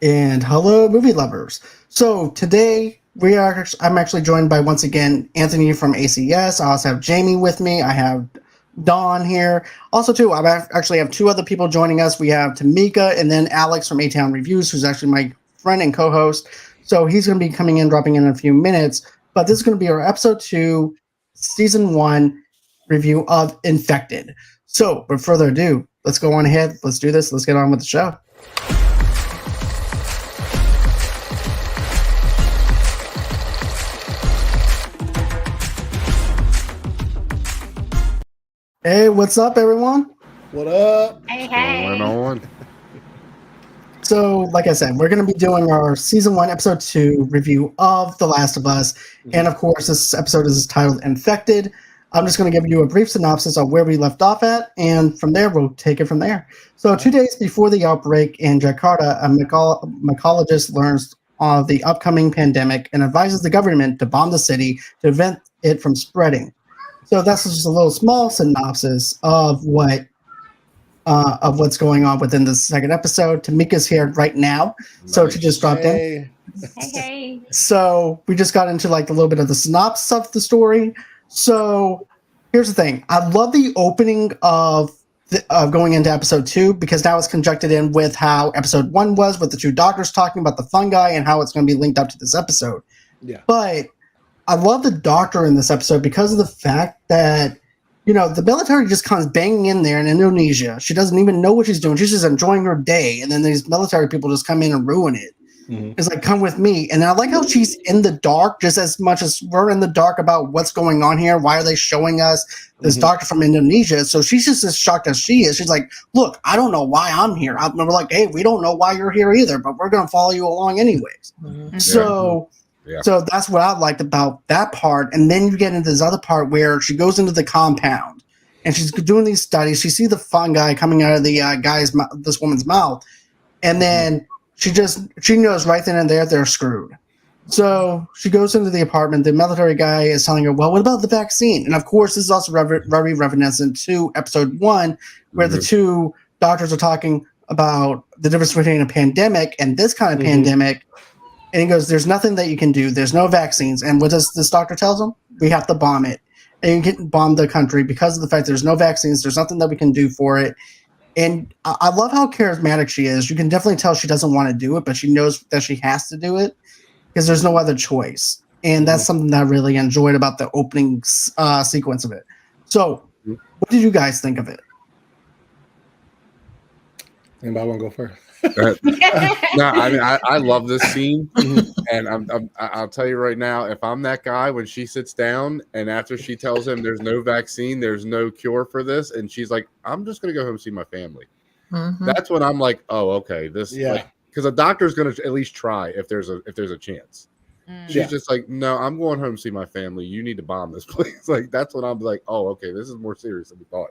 And hello, movie lovers. So today I'm actually joined by once again Anthony from ACS. I also have Jamie with me. I have Dawn here. Also, too, actually have two other people joining us. We have Tomeka and then Alex from A-Town Reviews, who's actually my friend and co-host. So he's going to be coming in, dropping in a few minutes. But this is going to be our episode 2, season 1 review of Infected. So, without further ado, let's go on ahead. Let's do this. Let's get on with the show. Hey, what's up, everyone? What up? Hey, What's going on? So, like I said, we're going to be doing our season 1, episode 2 review of The Last of Us. And of course, this episode is titled Infected. I'm just going to give you a brief synopsis of where we left off at, and from there, we'll take it from there. So, 2 days before the outbreak in Jakarta, a mycologist learns of the upcoming pandemic and advises the government to bomb the city to prevent it from spreading. So that's just a little small synopsis of what's going on within the second episode. Tomeka's here right now, so she just dropped in. Hey. So we just got into like a little bit of the synopsis of the story. So here's the thing: I love the opening of going into episode 2 because now it's conjected in with how episode 1 was, with the two doctors talking about the fungi and how it's going to be linked up to this episode. Yeah, but I love the doctor in this episode because of the fact that, you know, the military just comes banging in there in Indonesia. She doesn't even know what she's doing. She's just enjoying her day. And then these military people just come in and ruin it. Mm-hmm. It's like, come with me. And I like how she's in the dark just as much as we're in the dark about what's going on here. Why are they showing us this doctor from Indonesia? So she's just as shocked as she is. She's like, look, I don't know why I'm here. And we're like, hey, we don't know why you're here either, but we're going to follow you along anyways. Mm-hmm. So that's what I liked about that part. And then you get into this other part where she goes into the compound and she's doing these studies. She sees the fungi coming out of the this woman's mouth. And then she knows right then and there they're screwed. So she goes into the apartment. The military guy is telling her, well, what about the vaccine? And of course, this is also very reminiscent to episode 1, where the two doctors are talking about the difference between a pandemic and this kind of pandemic. And he goes, there's nothing that you can do. There's no vaccines. And what does this doctor tell them? We have to bomb it. And you can bomb the country because of the fact there's no vaccines. There's nothing that we can do for it. And I love how charismatic she is. You can definitely tell she doesn't want to do it, but she knows that she has to do it because there's no other choice. And that's something that I really enjoyed about the opening sequence of it. So what did you guys think of it? Anybody want to go first? No, I mean I love this scene, and I'll tell you right now, if I'm that guy when she sits down and after she tells him there's no vaccine, there's no cure for this, and she's like, I'm just gonna go home and see my family. That's when I'm like, oh, okay, this, because a doctor's gonna at least try if there's a chance. She's just like, no, I'm going home to see my family. You need to bomb this place. Like, that's when I'm like, oh, okay, this is more serious than we thought.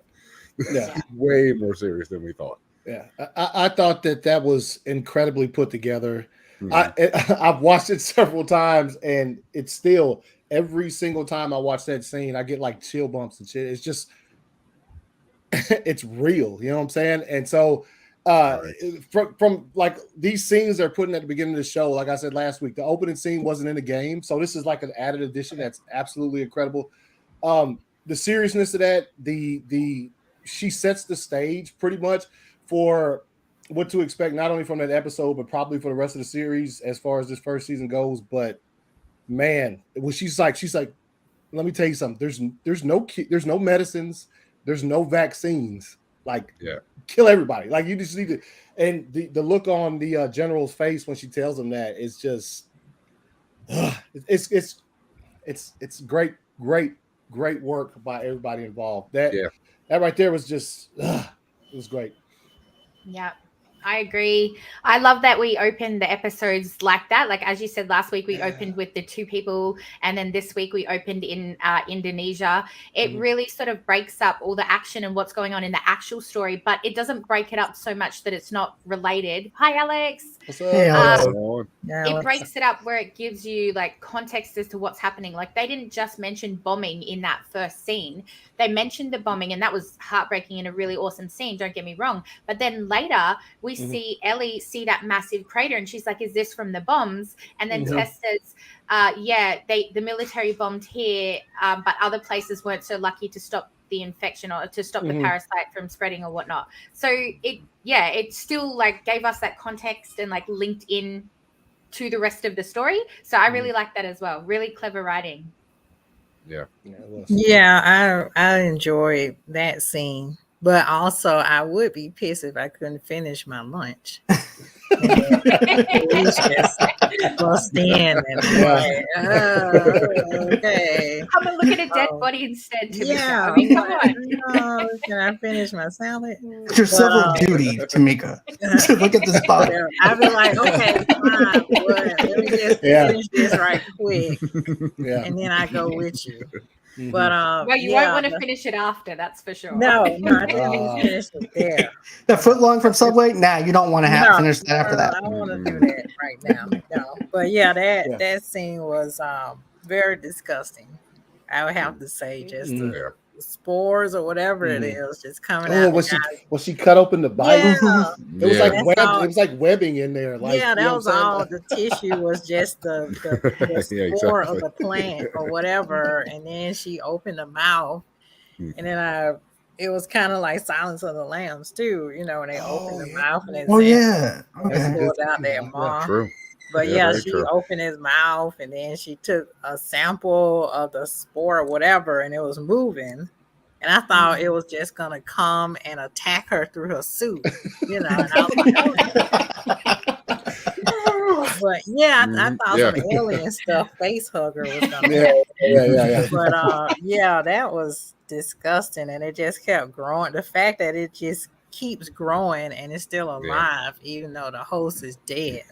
Yeah, way more serious than we thought. Yeah, I thought that was incredibly put together. I've watched it several times, and it's still, every single time I watch that scene, I get like chill bumps and shit. It's just, it's real, you know what I'm saying? And so from like these scenes they're putting at the beginning of the show, like I said last week, the opening scene wasn't in the game, so this is like an added addition that's absolutely incredible. The seriousness of that, she sets the stage pretty much for what to expect, not only from that episode, but probably for the rest of the series as far as this first season goes. But man, when she's like, let me tell you something. There's no medicines, there's no vaccines. Like, kill everybody. Like, you just need to. And the look on the general's face when she tells him that is just, it's great work by everybody involved. That right there was just, it was great. Yeah, I agree. I love that we opened the episodes like that. Like, as you said, last week we opened with the two people, and then this week we opened in Indonesia. It really sort of breaks up all the action and what's going on in the actual story, but it doesn't break it up so much that it's not related. Hi, Alex. What's up? It breaks it up where it gives you like context as to what's happening. Like, they didn't just mention bombing in that first scene. They mentioned the bombing, and that was heartbreaking and a really awesome scene. Don't get me wrong. But then later we we see Ellie see that massive crater, and she's like, "Is this from the bombs?" And then Tess says, the military bombed here, but other places weren't so lucky to stop the infection or to stop the parasite from spreading or whatnot." So it still like gave us that context and like linked in to the rest of the story. So I really like that as well. Really clever writing. I enjoyed that scene, but also I would be pissed if I couldn't finish my lunch. He's just bust in and like, okay. Come and look at a dead body instead. Yeah, I mean, come on. Can I finish my salad? It's your civil duty, Tomeka, to look at this body. I'd be like, okay, fine, but let me just finish this right quick, and then I go with you. But well, you won't want to finish it after, that's for sure. No, I didn't finish it there. The foot long from Subway? Nah, you don't want to have finish that after that. I don't want to do that right now. No, but that scene was very disgusting. I would have to say, just the spores or whatever it is, just coming out. Was she cut open the body? Yeah. It was like it was like webbing in there. Like, that was all. The tissue was just the spore of the plant or whatever, and then she opened the mouth, and then it was kind of like Silence of the Lambs too, when they opened the mouth and pulled out that moth. True. But she opened his mouth, and then she took a sample of the spore or whatever, and it was moving. And I thought it was just gonna come and attack her through her suit, And I was like, but I thought some alien stuff, face hugger was gonna happen. But that was disgusting, and it just kept growing. The fact that it just keeps growing and it's still alive, even though the host is dead.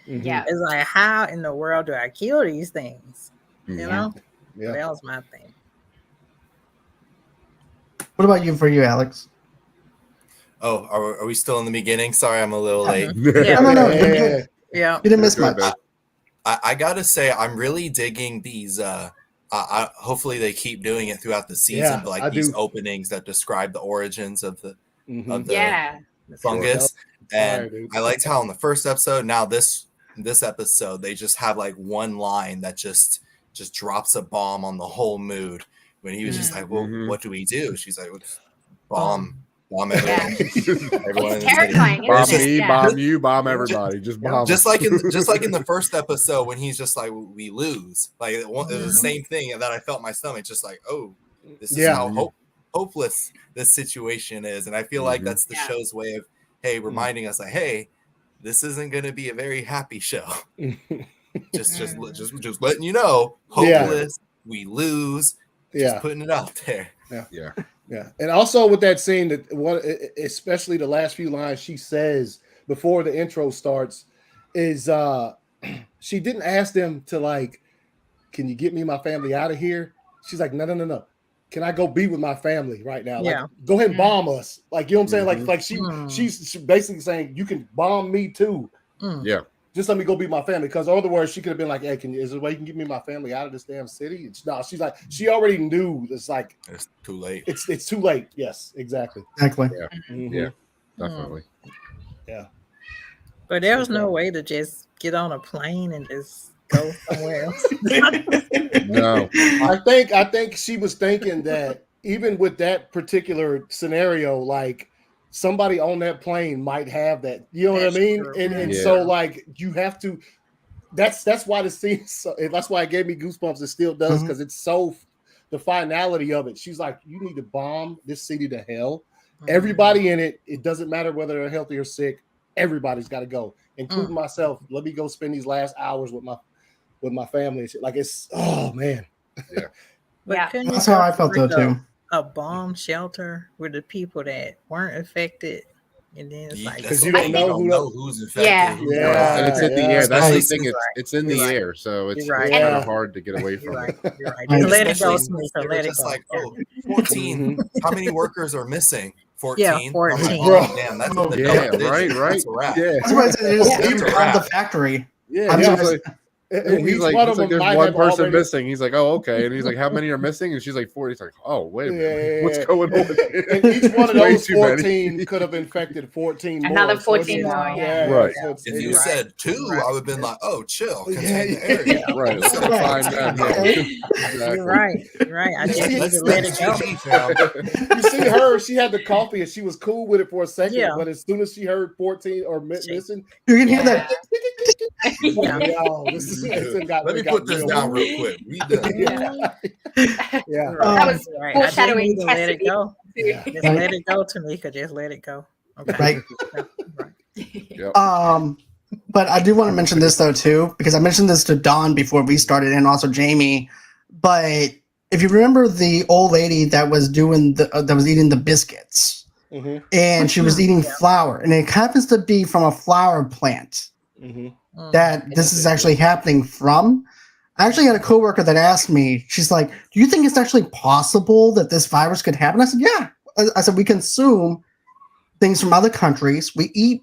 It's like, how in the world do I kill these things? That was my thing. What about you, Alex? Oh, are we still in the beginning? Sorry, I'm a little late. No. Yeah, you didn't miss much. I gotta say, I'm really digging these. Hopefully, they keep doing it throughout the season. But like these openings that describe the origins of the fungus, and I liked how in the first episode, now this episode, they just have like one line that just drops a bomb on the whole mood. When he was just like, "Well, what do we do?" She's like, "Bomb everyone." It's terrifying. Bomb me, bomb you, bomb everybody. Just bomb. Just like in the first episode when he's just like, "We lose." Like it was the same thing that I felt in my stomach. Just like, "Oh, this is how hopeless this situation is." And I feel like that's the show's way of reminding us, like, "Hey, this isn't going to be a very happy show." just letting you know, hopeless. We lose. Just putting it out there. Yeah. And also with that scene, that one, especially the last few lines she says before the intro starts, is she didn't ask them to like, "Can you get me my family out of here?" She's like, No. Can I go be with my family right now? Like, go ahead and bomb us. Like, you know what I'm saying? Like she's basically saying, you can bomb me too. Yeah. Just let me go be my family. Because in other words, she could have been like, "Hey, is there a way you can get me my family out of this damn city?" She's like, she already knew. It's like, it's too late. It's too late. Yes, exactly. Yeah, definitely. Yeah. But there was no way to just get on a plane and just go somewhere else. No. I think she was thinking that even with that particular scenario, like, somebody on that plane might have that, you know what I mean? And so like you have to. That's why the scene. That's why it gave me goosebumps. It still does, because it's so the finality of it. She's like, "You need to bomb this city to hell. Everybody in it. It doesn't matter whether they're healthy or sick. Everybody's got to go, including myself. Let me go spend these last hours with my family." Like, it's man. But that's how I felt though too. A bomb shelter with the people that weren't affected, and then it's like, because you don't know who's infected. And it's in the air. That's the thing. It's in the air, so it's kind of hard to get away from. You're right. Just let it go, Sneaker. Let it just go. like, 14. How many workers are missing? 14. Yeah, 14. Like, damn, that's right. That's a wrap. That's why I said they just around the factory. Yeah. And he's each like, one of them there's might one have person already... missing. He's like, oh, okay. And he's like, how many are missing? And she's like, 40. He's like, oh, wait a minute. What's going on? And each one of Way those too 14 many. could have infected 14 more. Another So it's- 14 more, yeah. Right. So If you said 2, I would have been like, oh, chill. Contain the Yeah. area. Right. Let's go find them. Exactly. You're right. You're right. I just need to let it go. You see her, she had the coffee and she was cool with it for a second, Yeah. but as soon as she heard 14 or missing, You can hear that. Yeah. Let me put this down real quick. We done. Yeah. That was Right. foreshadowing. I just need to let it go. Yeah. Just let it go, Tomeka. Just let it go. Okay. Right. Yep. But I do want to mention this though too, because I mentioned this to Dawn before we started, and also Jamie. But if you remember the old lady that was doing that was eating the biscuits, and she was eating flour, and it happens to be from a flower plant that this is actually happening from. I actually had a coworker that asked me, she's like, do you think it's actually possible that this virus could happen? I said, yeah. I said, we consume things from other countries. We eat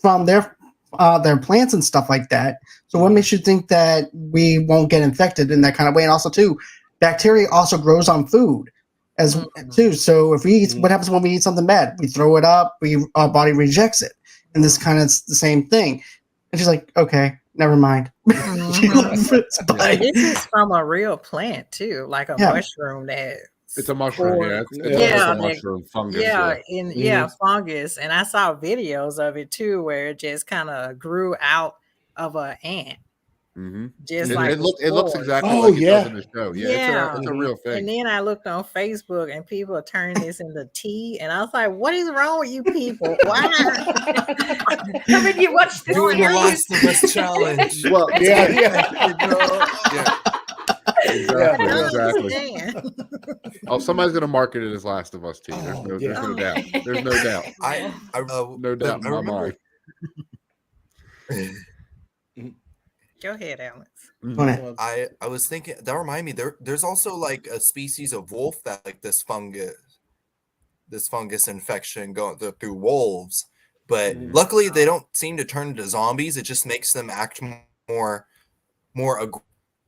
from their plants and stuff like that. So what makes you think that we won't get infected in that kind of way? And also too, bacteria also grows on food as too. So if we eat, what happens when we eat something bad? We throw it up, our body rejects it. And this kind of the same thing. And she's like, okay, never mind. This is from a real plant too, like a mushroom that it's a mushroom, it's a mushroom fungus. Fungus. And I saw videos of it too, where it just kind of grew out of an ant. Just it looks exactly like it does in the show. It's a real thing. And then I looked on Facebook and people are turning this into tea, and I was like, "What is wrong with you people? Why?" Haven't you watched this? Doing the Last of Us challenge. Well, Exactly. Oh, somebody's gonna market it as Last of Us tea. There's no doubt. There's no doubt. No doubt in my mind. Go ahead, Alex. I was thinking that reminded me there's also like a species of wolf that like this fungus infection going through wolves, but luckily they don't seem to turn into zombies. It just makes them act more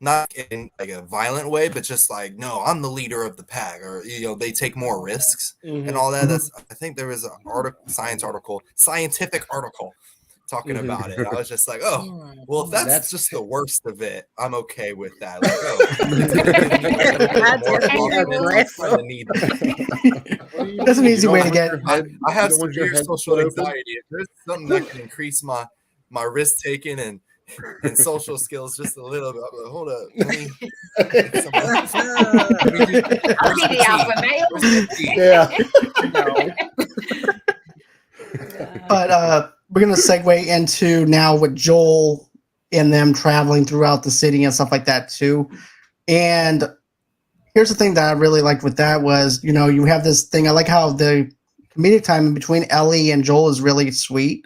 not in like a violent way, but just like, no, I'm the leader of the pack, or they take more risks and all that. I think there was an scientific article talking about it. I was just like, oh, well, if that's just the worst of it, I'm okay with that. Like, that's an easy way to get. I have severe social anxiety. If there's something that can increase my risk taking and social skills just a little bit. Like, hold up. I'll be the alpha male. Yeah. But we're going to segue into now with Joel and them traveling throughout the city and stuff like that too. And here's the thing that I really liked with that was, you have this thing. I like how the comedic time between Ellie and Joel is really sweet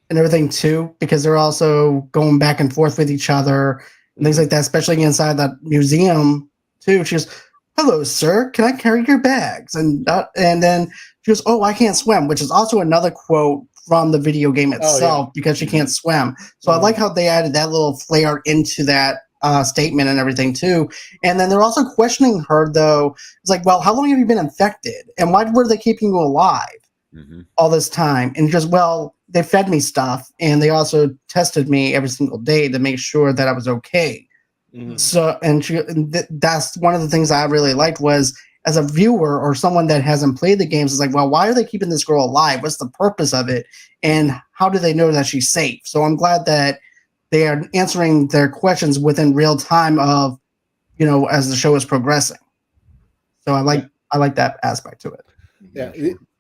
and everything too, because they're also going back and forth with each other and things like that, especially inside that museum too. She goes, hello, sir, can I carry your bags? And then she goes, oh, I can't swim, which is also another quote from the video game itself because she can't swim. So I like how they added that little flair into that statement and everything too. And then they're also questioning her though. It's like, well, how long have you been infected? And why were they keeping you alive all this time? And just, well, they fed me stuff and they also tested me every single day to make sure that I was okay. So, and that's one of the things I really liked was, as a viewer or someone that hasn't played the games, is like, well, why are they keeping this girl alive? What's the purpose of it? And how do they know that she's safe? So I'm glad that they are answering their questions within real time of, as the show is progressing. So I like that aspect to it. Yeah.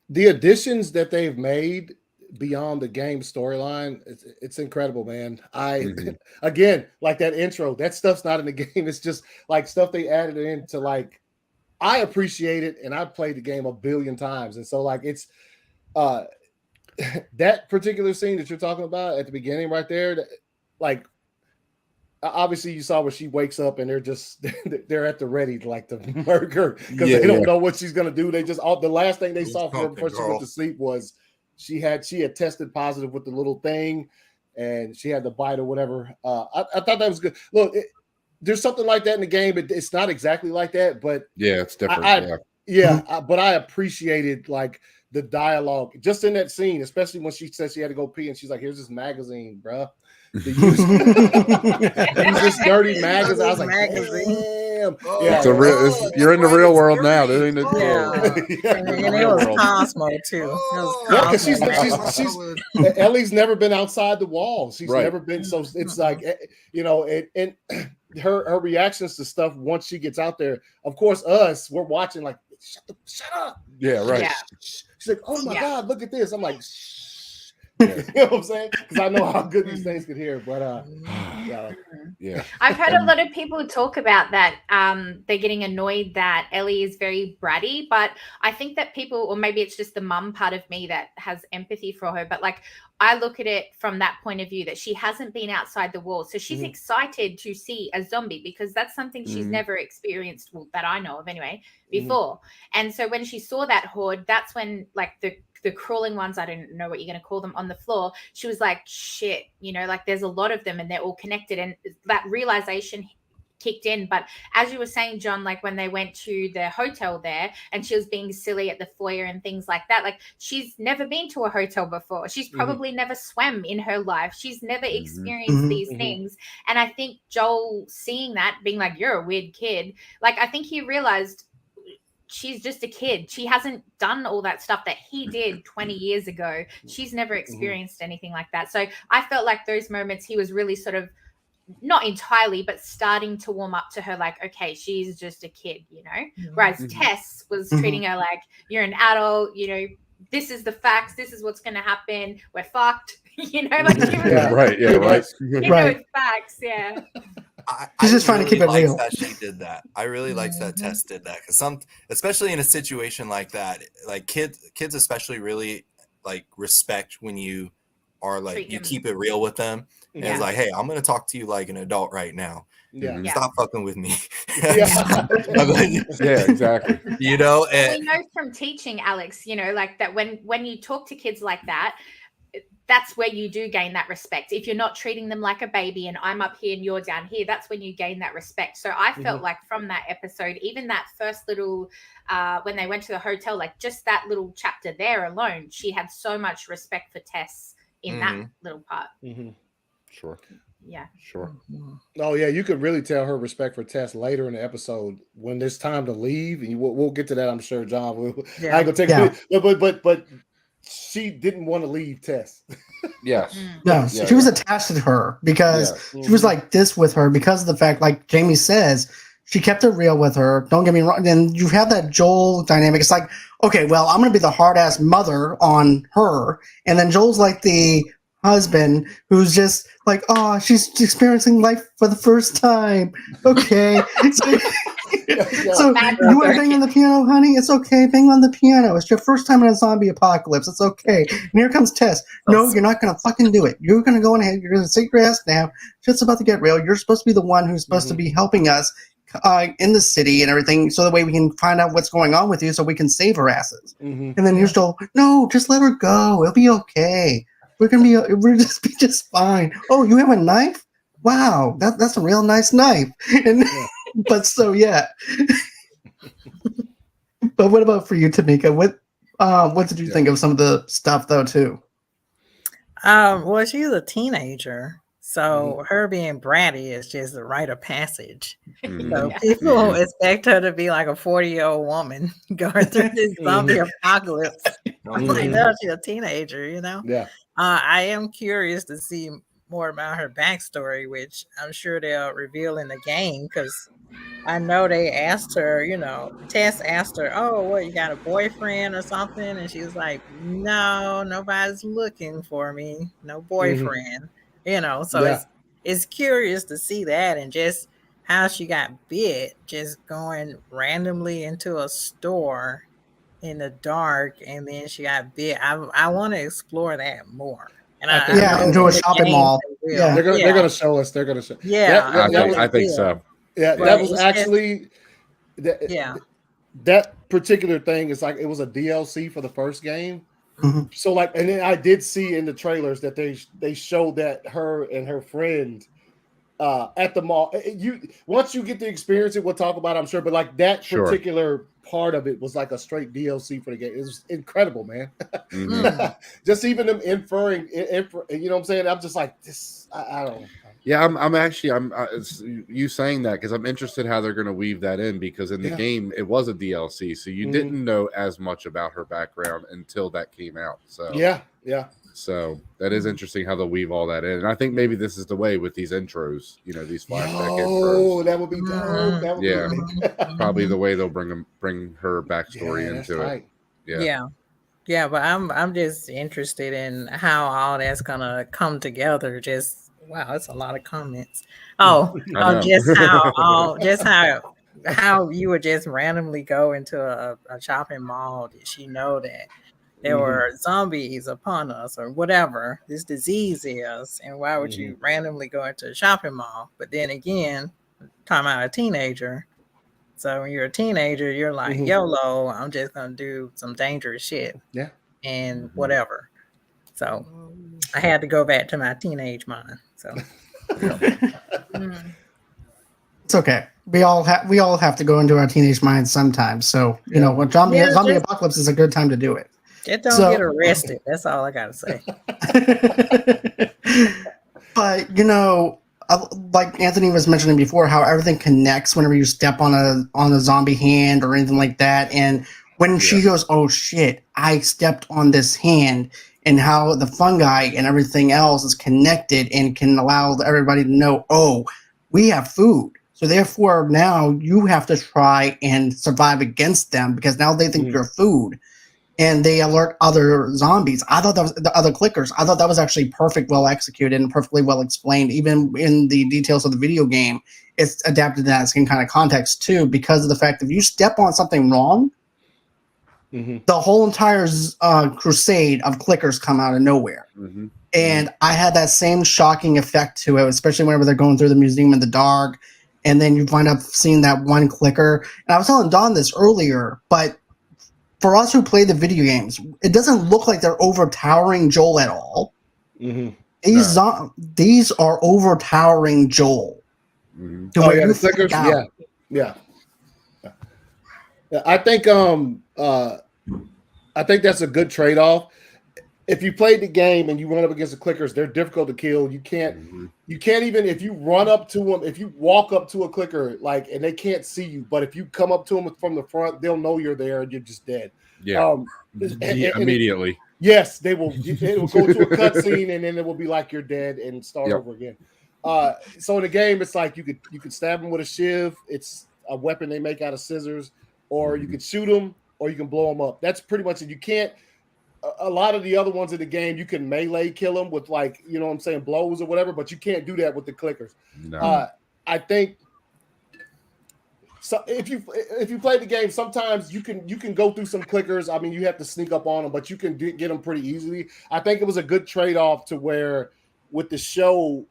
The additions that they've made beyond the game storyline, it's incredible, man. Again, like that intro, that stuff's not in the game. It's just like stuff they added into, like, I appreciate it, and I've played the game a billion times, and so like it's that particular scene that you're talking about at the beginning, right there. Like, obviously, you saw where she wakes up and they're at the ready to murder because they don't know what she's gonna do. They just the last thing they saw from her before she went to sleep was she had tested positive with the little thing, and she had the bite or whatever. I thought that was good. Look, there's something like that in the game, but it's not exactly like that. But yeah, it's different. But I appreciated like the dialogue just in that scene, especially when she said she had to go pee, and she's like, "Here's this magazine, bro. Use this dirty magazine." I was like, "Damn, it's a real. You're in the real world now, isn't it? And it was Cosmo too. Yeah, because she's Ellie's never been outside the walls. She's never been. So it's like, you know, and her reactions to stuff once she gets out there. Of course, we're watching like, shut up. Yeah, right. Yeah. She's like, oh my God, look at this. I'm like, shh. You know what I'm saying? Because I know how good these things could hear. But yeah. I've heard a lot of people talk about that. They're getting annoyed that Ellie is very bratty, but I think that people, or maybe it's just the mum part of me that has empathy for her, but like I look at it from that point of view that she hasn't been outside the walls. So she's excited to see a zombie because that's something she's never experienced, well, that I know of anyway, before. And so when she saw that horde, that's when like the crawling ones, I don't know what you're going to call them, on the floor, she was like, shit, you know, like there's a lot of them and they're all connected. And that realization kicked in. But as you were saying, John, like when they went to the hotel there and she was being silly at the foyer and things like that, like she's never been to a hotel before. She's probably never swam in her life. She's never experienced these things. And I think Joel seeing that, being like, you're a weird kid, like I think he realized she's just a kid. She hasn't done all that stuff that he did 20 years ago. She's never experienced anything like that. So I felt like those moments he was really sort of, not entirely, but starting to warm up to her, like, okay, she's just a kid, you know? Whereas Tess was treating her like, you're an adult, you know, this is the facts, this is what's going to happen, we're fucked, you know? Like, she was, right. you know, it's facts, yeah. She's just trying to keep it real. That she did that. I really liked that Tess did that because especially in a situation like that, like kids especially really like respect when you are like you keep it real with them. And it's like, hey, I'm gonna talk to you like an adult right now. Stop fucking with me. Yeah, exactly. You know, and we know from teaching, Alex, you know, like that when you talk to kids like that, that's where you do gain that respect. If you're not treating them like a baby and I'm up here and you're down here, that's when you gain that respect. So I felt like from that episode, even that first little, when they went to the hotel, like just that little chapter there alone, she had so much respect for Tess in that little part. Sure. Yeah. Sure. Oh yeah, you could really tell her respect for Tess later in the episode when there's time to leave, and we'll get to that. I'm sure, John. I ain't gonna take it, but she didn't want to leave Tess. Yes. No, she was attached to her because she was like this with her because of the fact, like Jamie says, she kept it real with her. Don't get me wrong. And you have that Joel dynamic. It's like, okay, well, I'm going to be the hard ass mother on her. And then Joel's like the husband who's just like, oh, she's experiencing life for the first time. Okay. So you want to bang on the piano, honey? It's okay. Bang on the piano. It's your first time in a zombie apocalypse. It's okay. And here comes Tess. No, you're not going to fucking do it. You're going to go ahead. You're going to sit your ass down. Shit's about to get real. You're supposed to be the one who's supposed to be helping us in the city and everything, so that way we can find out what's going on with you, so we can save her asses. And then you're still, no, just let her go. It'll be okay. We'll just be just fine. Oh, you have a knife? Wow, that's a real nice knife. And but so yeah. But what about for you, Tomeka? What did you think of some of the stuff though too? Well, she's a teenager, so her being bratty is just a rite of passage. So people expect her to be like a 40-year-old woman going through this zombie apocalypse. Like, no, she's a teenager, you know? Yeah. I am curious to see more about her backstory, which I'm sure they'll reveal in the game, because I know they asked her, you know, Tess asked her, oh, what, you got a boyfriend or something? And she was like, no, nobody's looking for me. No boyfriend, you know, so it's curious to see that, and just how she got bit, just going randomly into a store in the dark, and then she got bit. I want to explore that more. And into a shopping mall. They're gonna show us. They're gonna show. Yeah, I think so. Yeah, that was actually that particular thing is like it was a DLC for the first game, So like, and then I did see in the trailers that they showed that her and her friend at the mall. Once you get to experience it, we'll talk about it, I'm sure. But like that particular part of it was like a straight DLC for the game. It was incredible, man. Just even them inferring, you know what I'm saying? I'm just like this. I don't know. Yeah, I'm actually it's you saying that because I'm interested how they're going to weave that in, because in the game it was a DLC, so you didn't know as much about her background until that came out. So yeah. So that is interesting how they'll weave all that in, and I think maybe this is the way with these intros. You know, these flashback intros. Oh, that would be dope. That would be probably the way they'll bring her backstory into it. Yeah, but I'm just interested in how all that's gonna come together. Just wow, it's a lot of comments. Just how you would just randomly go into a shopping mall. Did she know that there were zombies upon us or whatever this disease is? And why would you randomly go into a shopping mall? But then again, talking about a teenager. So when you're a teenager, you're like, YOLO, I'm just going to do some dangerous shit. Yeah. And whatever. So I had to go back to my teenage mind. So it's okay. We all have to go into our teenage minds sometimes. So, you know, when zombie apocalypse is a good time to do it. Just don't get arrested. That's all I got to say. But, you know, like Anthony was mentioning before, how everything connects whenever you step on a zombie hand or anything like that. And when she goes, oh shit, I stepped on this hand, and how the fungi and everything else is connected and can allow everybody to know, oh, we have food. So therefore now you have to try and survive against them because now they think you're food. And they alert other zombies. I thought that was the other clickers. I thought that was actually well executed and perfectly well explained. Even in the details of the video game, it's adapted to that same kind of context too, because of the fact that if you step on something wrong, the whole entire crusade of clickers come out of nowhere. And I had that same shocking effect to it, especially whenever they're going through the museum in the dark, and then you wind up seeing that one clicker. And I was telling Don this earlier, but for us who play the video games, it doesn't look like they're overtowering Joel at all. These are overtowering Joel. The clickers, yeah. I think that's a good trade-off. If you played the game and you run up against the clickers, they're difficult to kill. You can't even, if you run up to them, if you walk up to a clicker, like, and they can't see you, but if you come up to them from the front, they'll know you're there and you're just dead. Immediately. Yes, they will. It will go to a cutscene and then it will be like you're dead and start over again. So in the game, it's like you could stab them with a shiv. It's a weapon they make out of scissors, or you could shoot them, or you can blow them up. That's pretty much it. You can't. A lot of the other ones in the game, you can melee kill them with, like, you know what I'm saying, blows or whatever, but you can't do that with the clickers. No. I think so. If you play the game, sometimes you can go through some clickers. I mean, you have to sneak up on them, but you can get them pretty easily. I think it was a good trade-off to where with the show,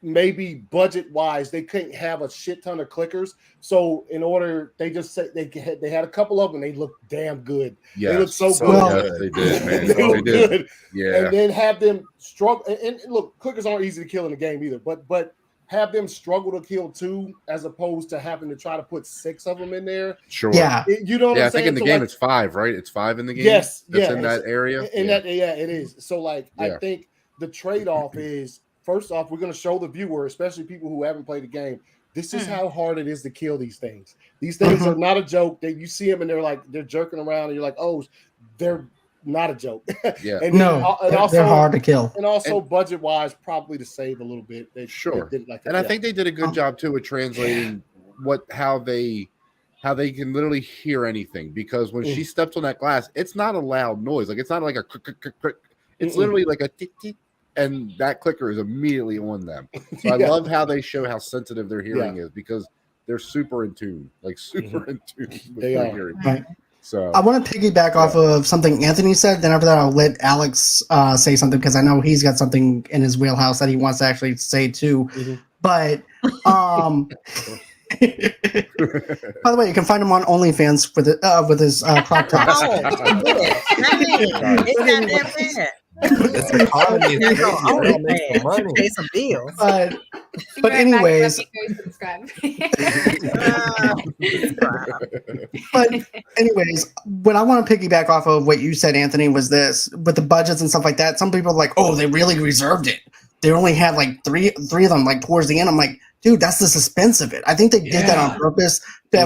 maybe budget-wise, they couldn't have a shit ton of clickers. So in order, they just said they had a couple of them. They looked damn good. Yes. They looked so good. Yes, they did, man. They looked good. Yeah. And then have them struggle. And look, clickers aren't easy to kill in the game either. But have them struggle to kill 2 as opposed to having to try to put 6 of them in there. Sure. Yeah. You know what I'm saying? I think in the game it's 5, right? It's 5 in the game. Yes. That's in that area. That it is. So like I think the trade-off is, first off, we're going to show the viewer, especially people who haven't played the game, this is how hard it is to kill these things. These things are not a joke. You see them and they're jerking around, and you're like, oh, they're not a joke. Yeah. And they're hard to kill. And also, budget-wise, probably to save a little bit. They did it like that. And I think they did a good job too with translating how they can literally hear anything, because when she steps on that glass, it's not a loud noise. Like, it's not like a click. It's literally like a tick tick. And that clicker is immediately on them. So I love how they show how sensitive their hearing is, because they're super in tune, like super in tune with their hearing. Right. So I want to piggyback off of something Anthony said. Then after that, I'll let Alex say something, because I know he's got something in his wheelhouse that he wants to actually say too. But By the way, you can find him on OnlyFans with his crop tops. Oh, it's not that bad. It's economy. It's Only making money. pay some bills. But anyways, what I want to piggyback off of what you said, Anthony, was this with the budgets and stuff like that. Some people are like, oh, they really reserved it. They only had like three of them like towards the end. I'm like, dude, that's the suspense of it. I think they did that on purpose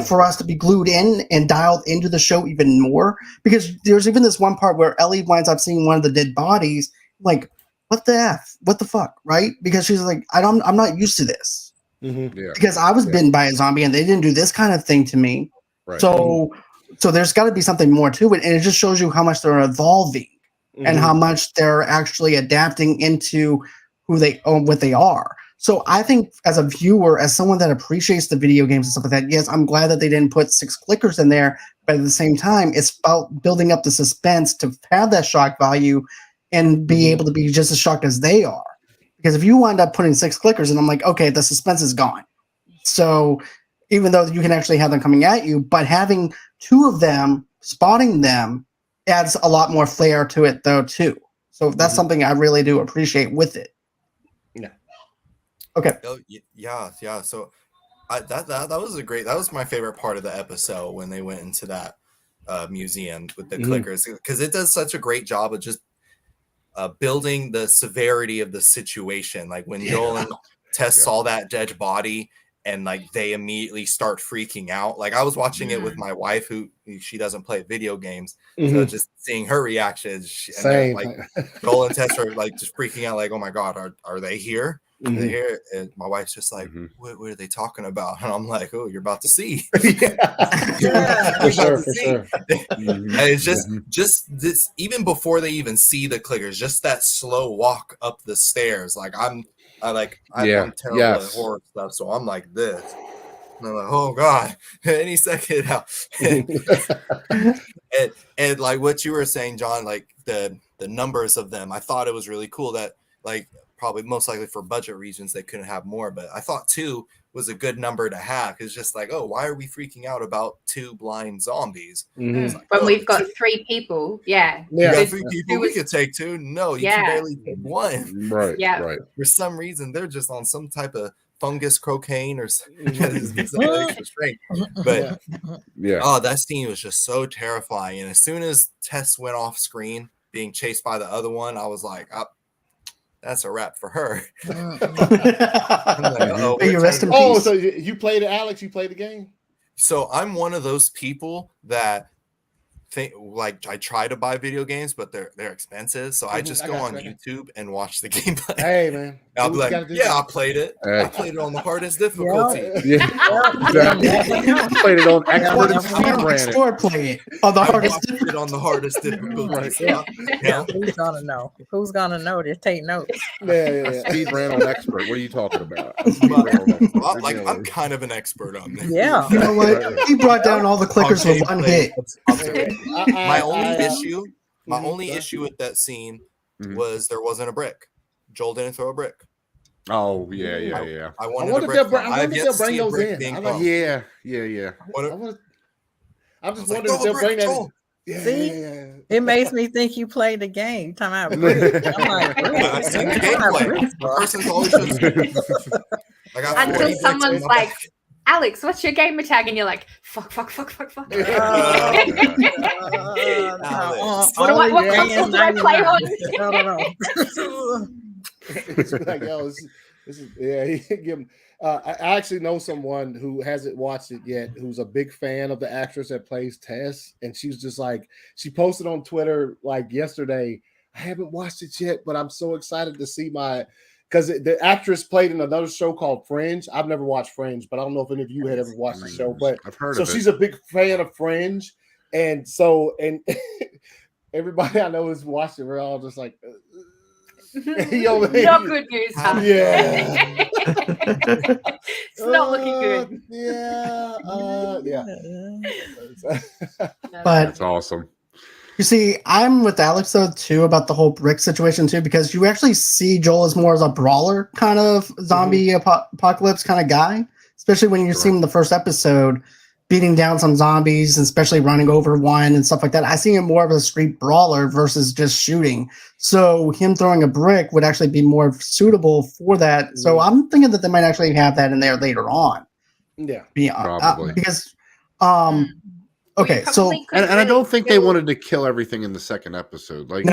for us to be glued in and dialed into the show even more. Because there's even this one part where Ellie winds up seeing one of the dead bodies, like, what the F? What the fuck? Right? Because she's like, I'm not used to this. Because I was bitten by a zombie and they didn't do this kind of thing to me. Right. So there's got to be something more to it. And it just shows you how much they're evolving and how much they're actually adapting into what they are. So I think as a viewer, as someone that appreciates the video games and stuff like that, yes, I'm glad that they didn't put 6 clickers in there. But at the same time, it's about building up the suspense to have that shock value and be able to be just as shocked as they are. Because if you wind up putting 6 clickers and I'm like, okay, the suspense is gone. So even though you can actually have them coming at you, but having 2 of them, spotting them, adds a lot more flair to it though too. So that's something I really do appreciate with it. Yeah. Okay. Oh, yeah. So that was my favorite part of the episode when they went into that museum with the clickers, because it does such a great job of just building the severity of the situation. Like when Joel and Tess saw that dead body and like they immediately start freaking out. Like I was watching it with my wife, who she doesn't play video games, so just seeing her reaction. And like Joel and Tess are like just freaking out, like, oh my god, are they here? Are they here? And my wife's just like, what are they talking about? And I'm like, oh, you're about to see. For sure. And it's just this, even before they even see the clickers, just that slow walk up the stairs. Like I'm terrible at horror stuff, so I'm like this. And I'm like, oh god, any second now. and like what you were saying, John, like the numbers of them, I thought it was really cool that like probably most likely for budget reasons they couldn't have more, but I thought 2 was a good number to have. It's just like, oh, why are we freaking out about 2 blind zombies? Like, when we've got 3 people, you got 3 people, we could take 2. No, you can barely take 1. Right. For some reason, they're just on some type of fungus cocaine or something extra strength. But that scene was just so terrifying. And as soon as Tess went off screen, being chased by the other one, I was like, that's a wrap for her. So you played it, Alex? You played the game? So I'm one of those people that think, like, I try to buy video games, but they're expensive. So I just go on YouTube and watch the gameplay. Hey, man. I'll be like, I played it. I played it on the hardest difficulty. Played it on expert and speed ran it. Play it on the hardest difficulty. On the hardest difficulty. Who's gonna know? Just take notes. Speed ran on expert. What are you talking about? I'm kind of an expert on this. Yeah. You know what? He brought down all the clickers with one hit. My only issue with that scene was there wasn't a brick. Joel didn't throw a brick. Oh yeah. I wanted a brick. I wonder if they'll bring those in. Yeah. I'm just wondering if they'll bring that. See, it makes me think you played the game. Time out. I'm like, I've seen the gameplay. The person's always until someone's like, Alex, what's your gamer tag? And you're like, fuck. What console do I play on? It's like, yo, this is give him. I actually know someone who hasn't watched it yet, who's a big fan of the actress that plays Tess, and she's just like, she posted on Twitter like yesterday, I haven't watched it yet, but I'm so excited to see because the actress played in another show called Fringe. I've never watched Fringe, but I don't know if any of you had ever watched the show. But I've heard so of it. She's a big fan of Fringe, and everybody I know is watching. We're all just like, yo, man, not good news, huh? Yeah, it's not looking good. But that's awesome. You see, I'm with Alex though too about the whole brick situation too, because you actually see Joel as more as a brawler kind of zombie apocalypse kind of guy. especially when you see him in the first episode beating down some zombies, and especially running over one and stuff like that. I see him more of a street brawler versus just shooting. So him throwing a brick would actually be more suitable for that. So I'm thinking that they might actually have that in there later on. Yeah, probably because okay, so and I don't think they wanted to kill everything in the second episode. Like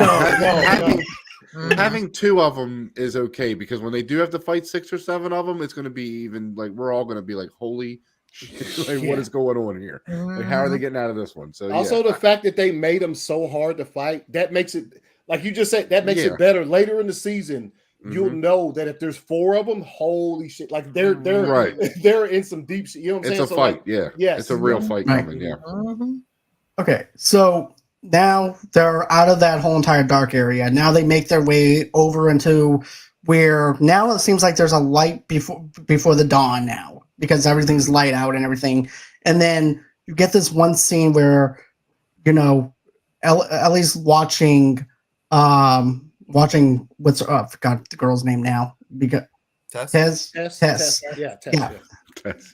having 2 of them is okay, because when they do have to fight 6 or 7 of them, it's going to be even like we're all going to be like, holy shit, like what is going on here? Like how are they getting out of this one? So also the fact that they made them so hard to fight, that makes it, like you just said, that makes it better later in the season. You'll know that if there's 4 of them, holy shit, like they're right. They're in some deep shit. You know what I'm saying? It's a fight, yes, it's a real fight coming. Yeah. Okay, so now they're out of that whole entire dark area. Now they make their way over into where now it seems like there's a light before the dawn now, because everything's light out and everything. And then you get this one scene where, you know, Ellie's watching what's I forgot the girl's name now, because Tess.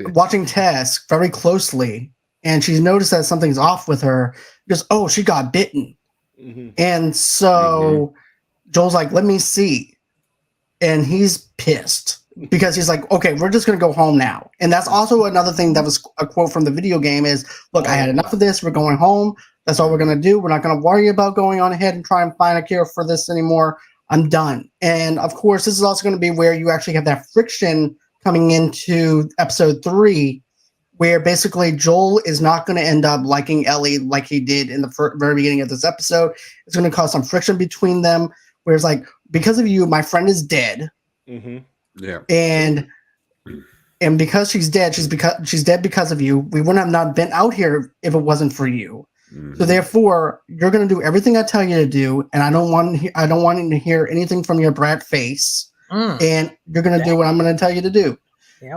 Watching Tess very closely, and she's noticed that something's off with her because she got bitten. And so Joel's like, let me see, and he's pissed because he's like, okay, we're just gonna go home now. And that's also another thing that was a quote from the video game is, look, I had enough of this, we're going home. That's all we're going to do. We're not going to worry about going on ahead and try and find a cure for this anymore. I'm done. And of course, this is also going to be where you actually have that friction coming into episode 3, where basically Joel is not going to end up liking Ellie like he did in the very beginning of this episode. It's going to cause some friction between them, where it's like, because of you, my friend is dead. Yeah. And because she's dead, she's dead because of you. We wouldn't have not been out here if it wasn't for you. So therefore, you're going to do everything I tell you to do, and I don't want to hear anything from your brat face. And you're going to do what I'm going to tell you to do.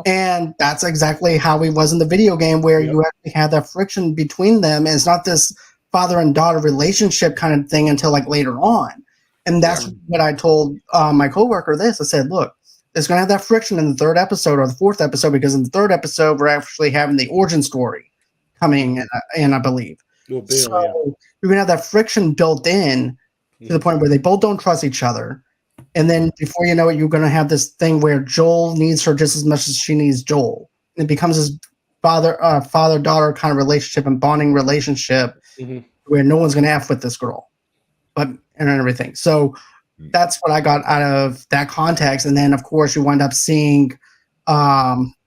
And that's exactly how he was in the video game, where you actually have that friction between them, and it's not this father and daughter relationship kind of thing until like later on. And that's what I told my coworker this. I said, look, there's going to have that friction in the 3rd episode or the 4th episode, because in the 3rd episode, we're actually having the origin story coming in, I believe. So you're gonna have that friction built in to the point where they both don't trust each other, and then before you know it, you're gonna have this thing where Joel needs her just as much as she needs Joel. And it becomes this father-daughter kind of relationship and bonding relationship where no one's gonna F with this girl, and everything. So that's what I got out of that context. And then of course you wind up seeing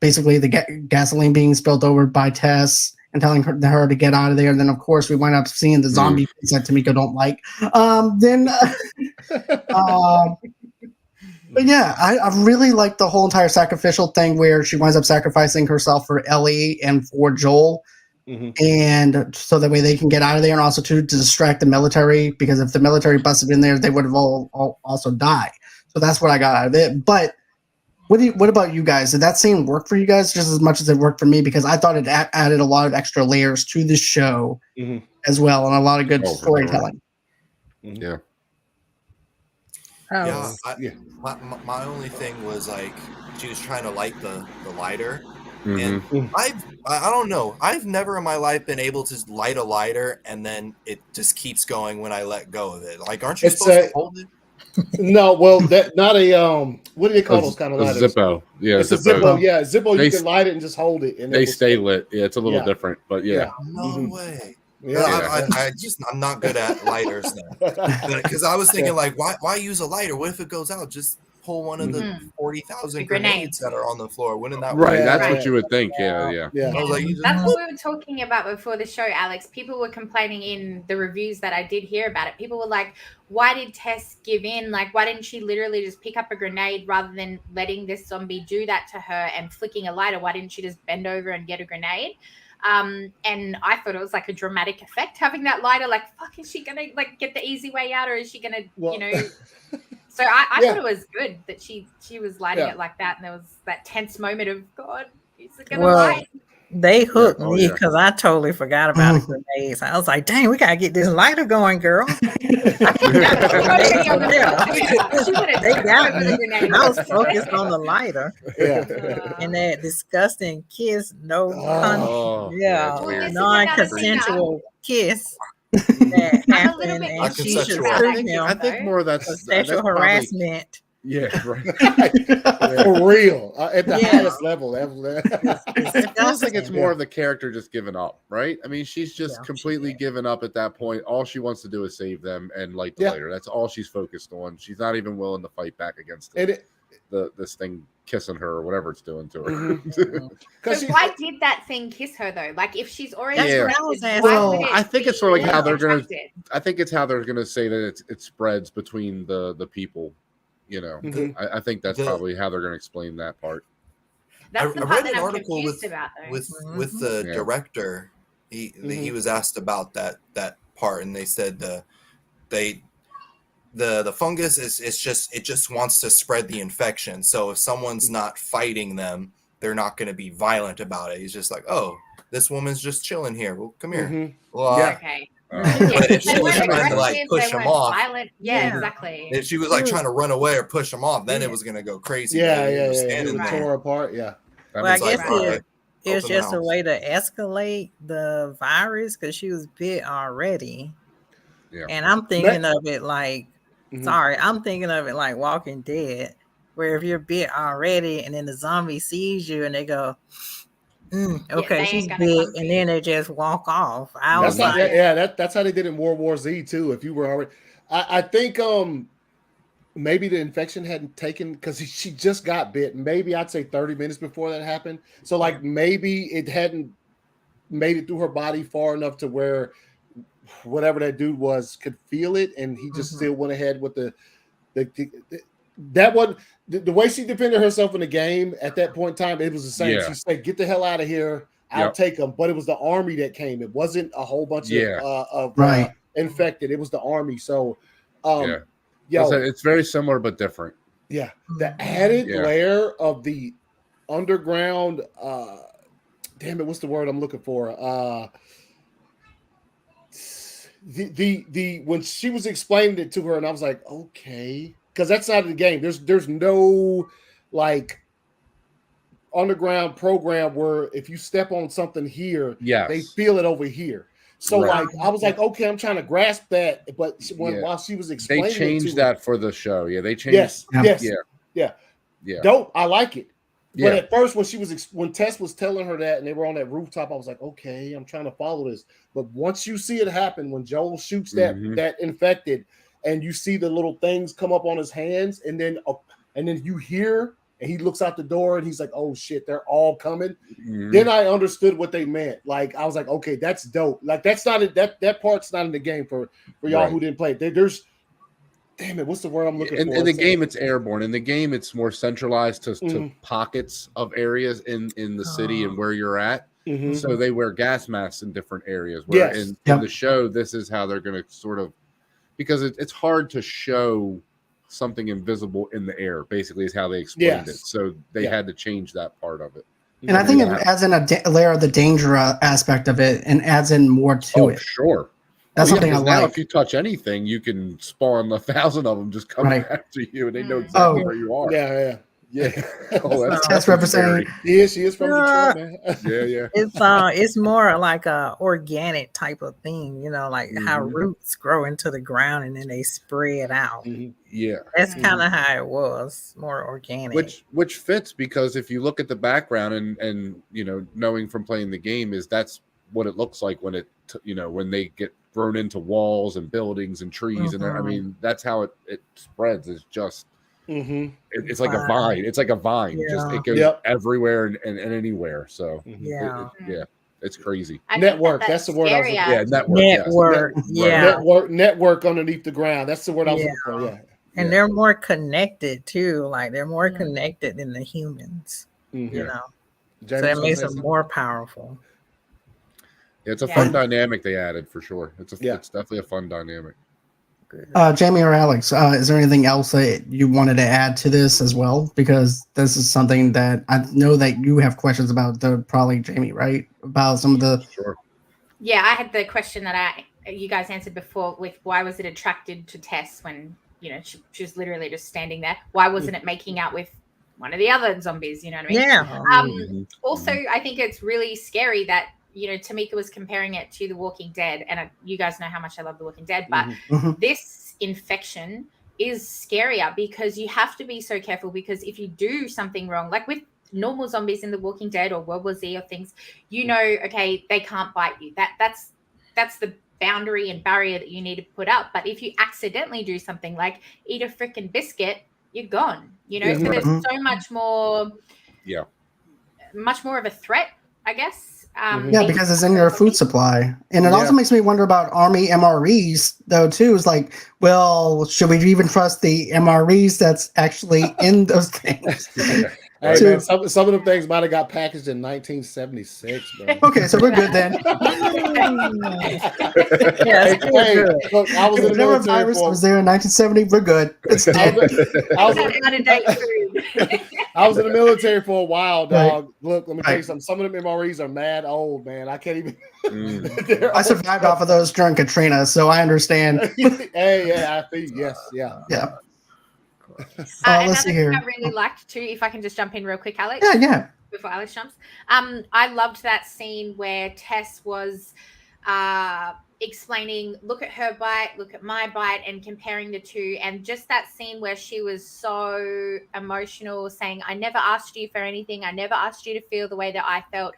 basically the gasoline being spilled over by Tess and telling her to get out of there. And then, of course, we wind up seeing the zombie face that Tomeka don't like. But yeah, I really like the whole entire sacrificial thing where she winds up sacrificing herself for Ellie and for Joel. And so that way they can get out of there, and also to distract the military, because if the military busted in there, they would have all also died. So that's what I got out of it. But what about you guys? Did that scene work for you guys just as much as it worked for me? Because I thought it added a lot of extra layers to the show as well, and a lot of good storytelling. Yeah. My only thing was like she was trying to light the lighter, and I don't know. I've never in my life been able to light a lighter and then it just keeps going when I let go of it. Like, aren't you supposed to hold it? No, well, that not a what do they call those kind of lighters? Zippo. Yeah, it's Zippo. A Zippo. Yeah, Zippo. You can light it and just hold it, and they stay lit. Yeah, it's a little different, but yeah. No way. I'm not good at lighters now, because I was thinking like, why use a lighter? What if it goes out? Just pull one of the 40,000 grenades that are on the floor. Wouldn't that work? That's what you would think. Yeah. I was like, that's what we were talking about before the show, Alex. People were complaining in the reviews that I did hear about it. People were like, why did Tess give in? Like, why didn't she literally just pick up a grenade rather than letting this zombie do that to her and flicking a lighter? Why didn't she just bend over and get a grenade? And I thought it was like a dramatic effect having that lighter. Like, fuck, is she gonna like get the easy way out, or is she gonna, So I thought it was good that she was lighting it like that, and there was that tense moment of, God, is it gonna light? They hooked Oh, me yeah. because I totally forgot about the grenades. I was like, dang, we gotta get this lighter going, girl. They got me. I was focused on the lighter. Yeah. And that disgusting kiss, Oh, yeah, it's weird. non-consensual kiss that I'm a little happened, bit and she should confused sue about I him think more of for that's sexual probably- harassment. Yeah, right. For real. At the Yeah. highest level. It feels like it's Disgusting. more of the character just giving up, right? I mean, she's just Yeah, completely given up at that point. All she wants to do is save them and light the lighter. That's all she's focused on. She's not even willing to fight back against this thing kissing her or whatever it's doing to her. Because why did that thing kiss her though? Like if she's already I think it's sort of like how they're gonna. I think it's how they're gonna say that it spreads between the people. You know, I think that's probably how they're gonna explain that part. I read an article with the director. He was asked about that part, and they said the fungus is just wants to spread the infection. So if someone's not fighting them, they're not going to be violent about it. He's just like, oh, this woman's just chilling here. Well, come here. Well, okay. But if she was trying to like push him off, exactly. If she was like trying to run away or push him off, then it was going to go crazy. Tore apart. Yeah. Well, I guess it's just a way to escalate the virus because she was bit already. Yeah. And I'm thinking of it like, I'm thinking of it like Walking Dead, where if you're bit already and then the zombie sees you and they go, okay, she's bit, and then they just walk off. That's how they did in World War Z too. If you were already, I think maybe the infection hadn't taken because she just got bit. Maybe I'd say 30 minutes before that happened. So like maybe it hadn't made it through her body far enough to where whatever that dude was could feel it, and he just still went ahead with that one. The way she defended herself in the game at that point in time, it was the same. She said, "Get the hell out of here! I'll take them." But it was the army that came. It wasn't a whole bunch of infected. It was the army. So, it's very similar but different. Yeah, the added layer of the underground. Damn it! What's the word I'm looking for? The when she was explaining it to her, and I was like, okay. Because that's out of the game. There's no like underground program where if you step on something here, they feel it over here. So like I was like, okay, I'm trying to grasp that, but while she was explaining, they changed that for the show. Yeah, they changed. Yeah. Dope. I like it. But at first, when Tess was telling her that, and they were on that rooftop, I was like, okay, I'm trying to follow this. But once you see it happen, when Joel shoots that infected. And you see the little things come up on his hands, and then you hear, and he looks out the door, and he's like, "Oh shit, they're all coming." Then I understood what they meant. Like I was like, "Okay, that's dope." Like that's not that part's not in the game for y'all who didn't play. There's, damn it, what's the word I'm looking for? In the game, it's airborne. In the game, it's more centralized to pockets of areas in the city and where you're at. So they wear gas masks in different areas. Where in the show, this is how they're going to sort of. Because it's hard to show something invisible in the air, basically, is how they explained it. So they had to change that part of it. And I think it adds in a layer of the danger aspect of it and adds in more to it. Sure. That's something I like. Now, if you touch anything, you can spawn 1,000 of them just coming after you, and they know exactly where you are. Yeah. That's representing. She is from Detroit, man. It's more like a organic type of thing, like how roots grow into the ground and then they spread out. Yeah, that's kind of how it was, more organic. Which fits because if you look at the background and knowing from playing the game that's what it looks like when when they get grown into walls and buildings and trees and I mean that's how it spreads. It's just. It's like a vine. It's like a vine. Just it goes everywhere and anywhere. So it's crazy. Network. That's the word I was looking for. Network. Network underneath the ground. That's the word I was looking for. Yeah. And they're more connected too. Like they're more connected than the humans. So that makes them more powerful. It's a fun dynamic they added for sure. It's definitely a fun dynamic. good. Jamie or Alex, is there anything else that you wanted to add to this as well? Because this is something that I know that you have questions about. Probably Jamie, right? About some of the. Sure. Yeah, I had the question that you guys answered before with why was it attracted to Tess when she was literally just standing there? Why wasn't it making out with one of the other zombies? You know what I mean? Yeah. Also, I think it's really scary that Tomeka was comparing it to The Walking Dead, and you guys know how much I love The Walking Dead, but this infection is scarier because you have to be so careful, because if you do something wrong, like with normal zombies in The Walking Dead or World War Z or things, okay, they can't bite you. That's the boundary and barrier that you need to put up. But if you accidentally do something like eat a freaking biscuit, you're gone. So there's so much more. Yeah. Much more of a threat, I guess. Yeah, because it's in your food supply. And it also makes me wonder about Army MREs, though, too. It's like, well, should we even trust the MREs that's actually in those things? Hey, man, some of them things might have got packaged in 1976, bro. Okay, so we're good then. Hey, look, I was in the military virus was there in 1970. We're good. It's dead. I was in the military for a while, dog. Right. Look, let me tell you something. Some of them MREs are mad old, man. I can't even. I survived off of those during Katrina, so I understand. Hey, I think yes, yeah. Let's see here. I really liked too, if I can just jump in real quick, Alex. Yeah. Before Alex jumps, I loved that scene where Tess was explaining, look at her bite, look at my bite, and comparing the two, and just that scene where she was so emotional, saying, "I never asked you for anything. I never asked you to feel the way that I felt."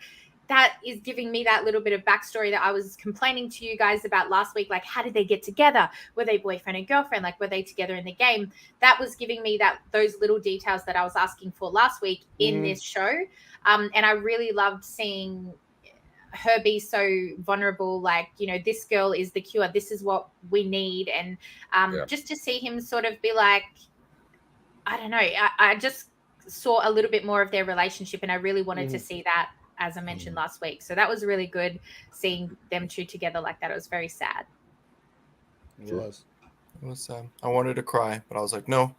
That is giving me that little bit of backstory that I was complaining to you guys about last week. Like, how did they get together? Were they boyfriend and girlfriend? Like, were they together in the game? That was giving me those little details that I was asking for last week in this show. And I really loved seeing her be so vulnerable. Like, this girl is the cure. This is what we need. And just to see him sort of be like, I don't know. I just saw a little bit more of their relationship, and I really wanted to see that, as I mentioned last week. So that was really good, seeing them two together like that. It was very sad. It was I wanted to cry, but I was like, no,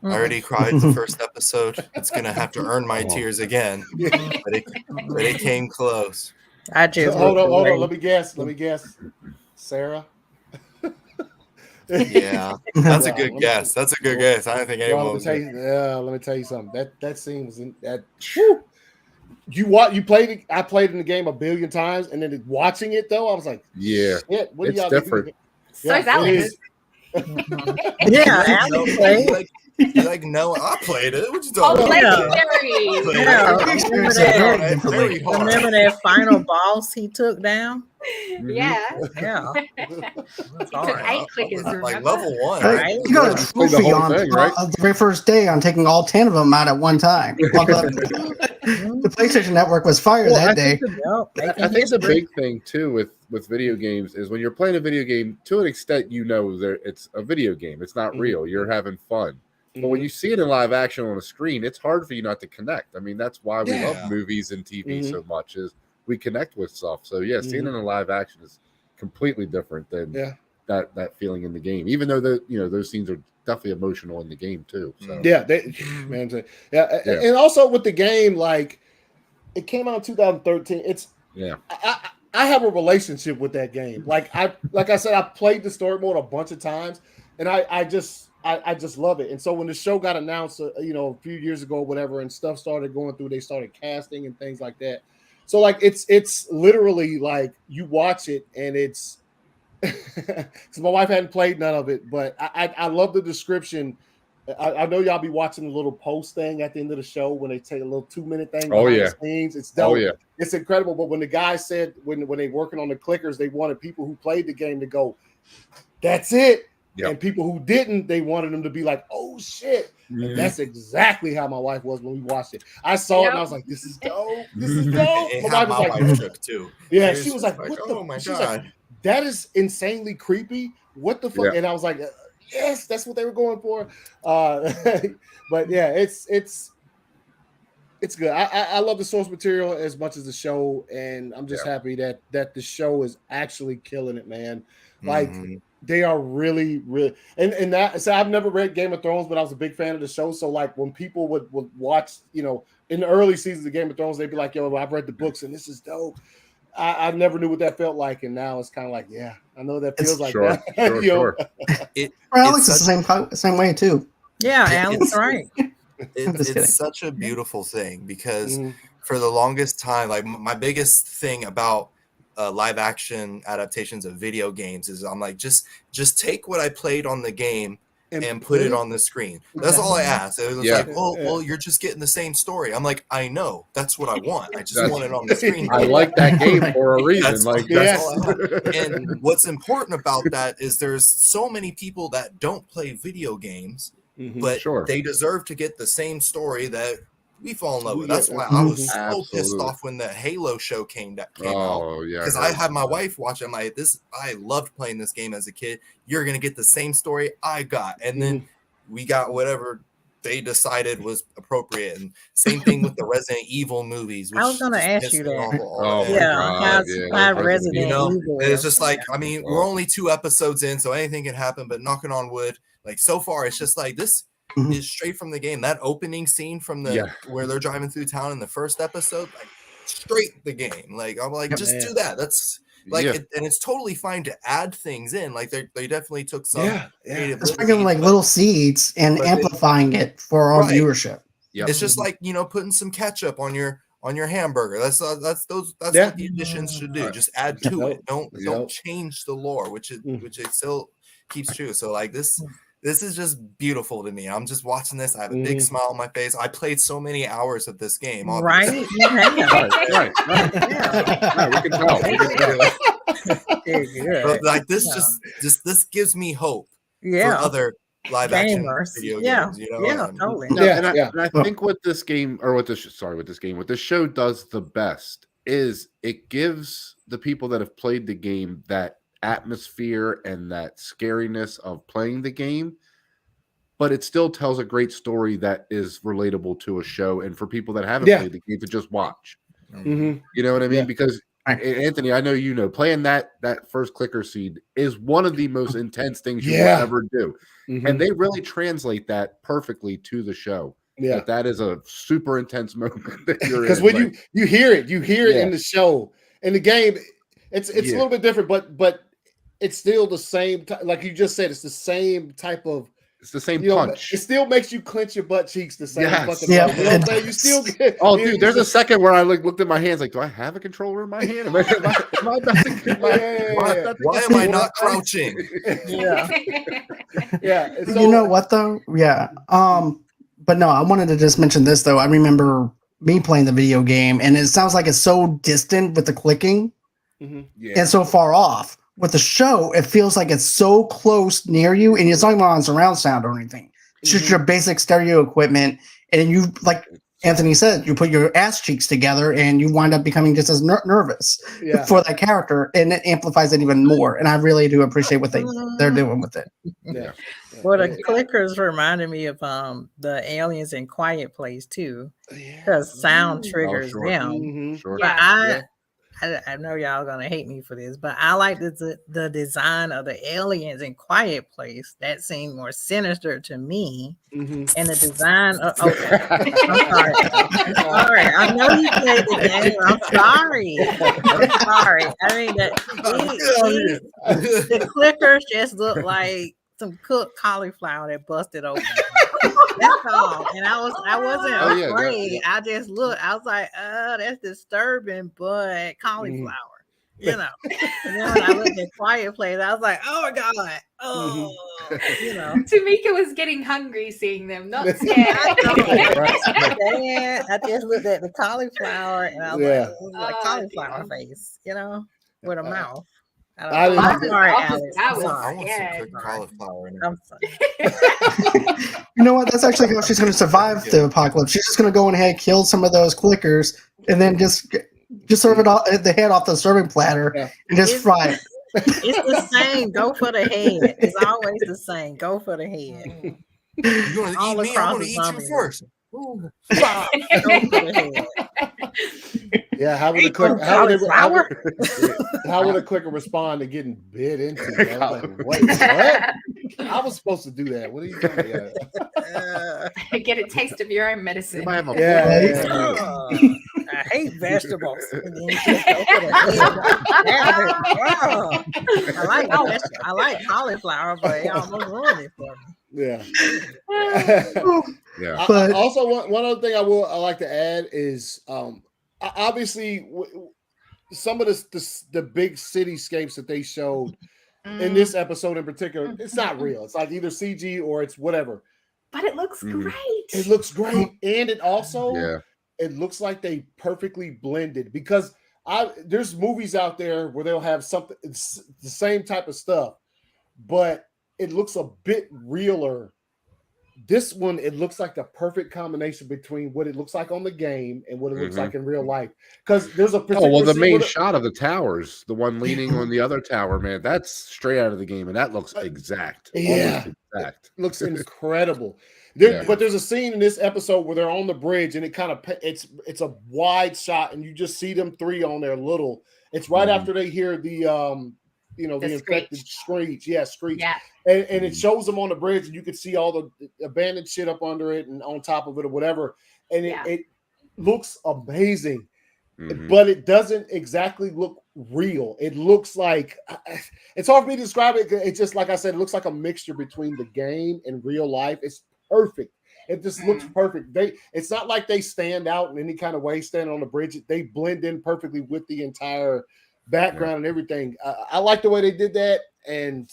I already cried the first episode. It's going to have to earn my tears again. But it came close. I just hold on. Let me guess. Sarah? Yeah, that's a good guess. That's a good guess. I don't think anyone was. Let me tell you something. That scene was in that. Whew. You played it. I played in the game a billion times, and then watching it though, I was like, "Yeah, shit, what it's y'all different." So is Alex. Alex played. You're like, no, I played it. What you talking about? Remember that final boss he took down? Yeah. That's took 8 clickers, like level 1, right? You got a trophy on the very first day on taking all 10 of them out at one time. The PlayStation Network was fired that day. I think the big thing too with video games is when you're playing a video game, to an extent, it's a video game. It's not real. You're having fun. But when you see it in live action on a screen, it's hard for you not to connect. I mean, that's why we love movies and TV so much, is we connect with stuff. So seeing it in live action is completely different than that feeling in the game. Even though those scenes are definitely emotional in the game too. So and also with the game, like, it came out in 2013. I have a relationship with that game. Like I said, I played the story mode a bunch of times, and I just love it. And so when the show got announced, a few years ago, or whatever, and stuff started going through, they started casting and things like that. So like it's literally like you watch it and it's. So my wife hadn't played none of it, but I love the description. I know y'all be watching the little post thing at the end of the show when they take a little 2-minute thing behind the scenes. It's dope. It's incredible. But when the guy said when they working on the clickers, they wanted people who played the game to go, "That's it." And people who didn't, they wanted them to be like, "Oh shit!" And that's exactly how my wife was when we watched it. I saw it and I was like, "This is dope. This is dope." My wife was like, shook too. Yeah, she was like, "What the?" Oh my god, like, that is insanely creepy. What the fuck? And I was like, "Yes, that's what they were going for." But yeah, it's good. I love the source material as much as the show, and I'm just happy that the show is actually killing it, man. Like They are really, and that. So I've never read Game of Thrones, but I was a big fan of the show. So like when people would watch, you know, in the early seasons of Game of Thrones, they'd be like, "Yo, I've read the books and this is dope." I never knew what that felt like, and now it's kind of like, yeah, I know that feels like that. Sure. Alex is the same way too. Yeah, Alex, right. It's such a beautiful thing because for the longest time, like my biggest thing about live action adaptations of video games is I'm like, just take what I played on the game and put it on the screen. That's all I asked. It was like, well, you're just getting the same story. I'm like, I know. That's what I want. I just want it on the screen. I like that game for a reason. That's all I want. And what's important about that is there's so many people that don't play video games, but they deserve to get the same story that we fall in love with. That's why I was so pissed off when the Halo show came out. Because I had my wife watch it. I'm like, I loved playing this game as a kid. You're gonna get the same story I got, and then we got whatever they decided was appropriate. And same thing with the Resident Evil movies. Which I was gonna ask you that. Resident Evil. It's just like, I mean, we're only 2 episodes in, so anything can happen. But knocking on wood, like so far, it's just like this. Is straight from the game. That opening scene from the where they're driving through town in the first episode, like straight the game. Like I'm like, just do that. That's like, and it's totally fine to add things in. Like they definitely took some It's bringing like little seeds and amplifying it for our viewership. It's just like, you know, putting some ketchup on your hamburger. That's what the additions should do. Just add to it. Don't change the lore, which it still keeps true. So like this is just beautiful to me. I'm just watching this. I have a big smile on my face. I played so many hours of this game. Obviously. Right. We can tell. But like this gives me hope for other live action video games. You know? Totally. And I think what this show does the best is it gives the people that have played the game that atmosphere and that scariness of playing the game, but it still tells a great story that is relatable to a show and for people that haven't played the game to just watch. You know what I mean? Because Anthony, I know you know, playing that first clicker seed is one of the most intense things you will ever do, and they really translate that perfectly to the show. That is a super intense moment that you're in. Because when you hear it in the show. In the game, it's a little bit different, but it's still the same. Like you just said, it's the same type of. It's the same punch. It still makes you clench your butt cheeks the same fucking way. You know what I'm saying? You still get. Oh, dude, there's a second where I looked at my hands like, do I have a controller in my hand? Am I about to get my hand? Why am I not crouching? So, you know what though? But no, I wanted to just mention this though. I remember me playing the video game, and it sounds like it's so distant with the clicking and so far off. With the show, it feels like it's so close near you, and it's not even on surround sound or anything. It's just your basic stereo equipment, and you, like Anthony said, you put your ass cheeks together, and you wind up becoming just as nervous for that character, and it amplifies it even more. And I really do appreciate what they're doing with it. Well, the clickers reminded me of the aliens in Quiet Place too, because sound triggers them. But I know y'all gonna hate me for this, but I like the design of the aliens in Quiet Place. That seemed more sinister to me, and the design of. Okay, I'm sorry. I'm sorry. I know you played the game. I'm sorry. I mean, the clickers just look like some cooked cauliflower that busted open. That's all. And I wasn't afraid. I just looked. I was like, that's disturbing, but cauliflower, you know. And then when I looked at Quiet Place, I was like, oh my God. Oh, you know. Tomeka was getting hungry seeing them, not scared. I just looked at the cauliflower and I was like, it was like cauliflower face, you know, with a mouth. I'm sorry, Alex. I want some cauliflower in it. I'm sorry. You know what? That's actually how she's going to survive the apocalypse. She's just going to go ahead, kill some of those clickers, and then just serve it off the head off the serving platter and just fry it. It's the same. Go for the head. It's always the same. Go for the head. You're going to eat me? I'm going to eat you first. Go for the head. Yeah, how would a clicker respond to getting bit into? I was like, wait, what? I was supposed to do that. What are you doing? Get a taste of your own medicine. I hate vegetables. I like cauliflower, but it almost ruined it for me. Yeah. Yeah. But Also, one other thing I like to add is obviously some of the big cityscapes that they showed in this episode in particular, it's not real. It's like either CG or it's whatever. But it looks great. It looks great, and it also it looks like they perfectly blended, because there's movies out there where they'll have something, it's the same type of stuff, but it looks a bit realer. This one, it looks like the perfect combination between what it looks like on the game and what it looks like in real life. Because there's a the main shot of the towers, the one leaning on the other tower, man, that's straight out of the game, and that looks exact. Yeah, exact. Looks incredible. But there's a scene in this episode where they're on the bridge, and it kind of it's a wide shot, and you just see them three on there little. It's right after they hear the infected screech. Yeah, screech. Yeah. And it shows them on the bridge, and you can see all the abandoned shit up under it and on top of it or whatever. And it looks amazing, but it doesn't exactly look real. It looks like, it's hard for me to describe it. It's just, like I said, it looks like a mixture between the game and real life. It's perfect. It just looks perfect. It's not like they stand out in any kind of way standing on the bridge. They blend in perfectly with the entire background and everything. I like the way they did that, and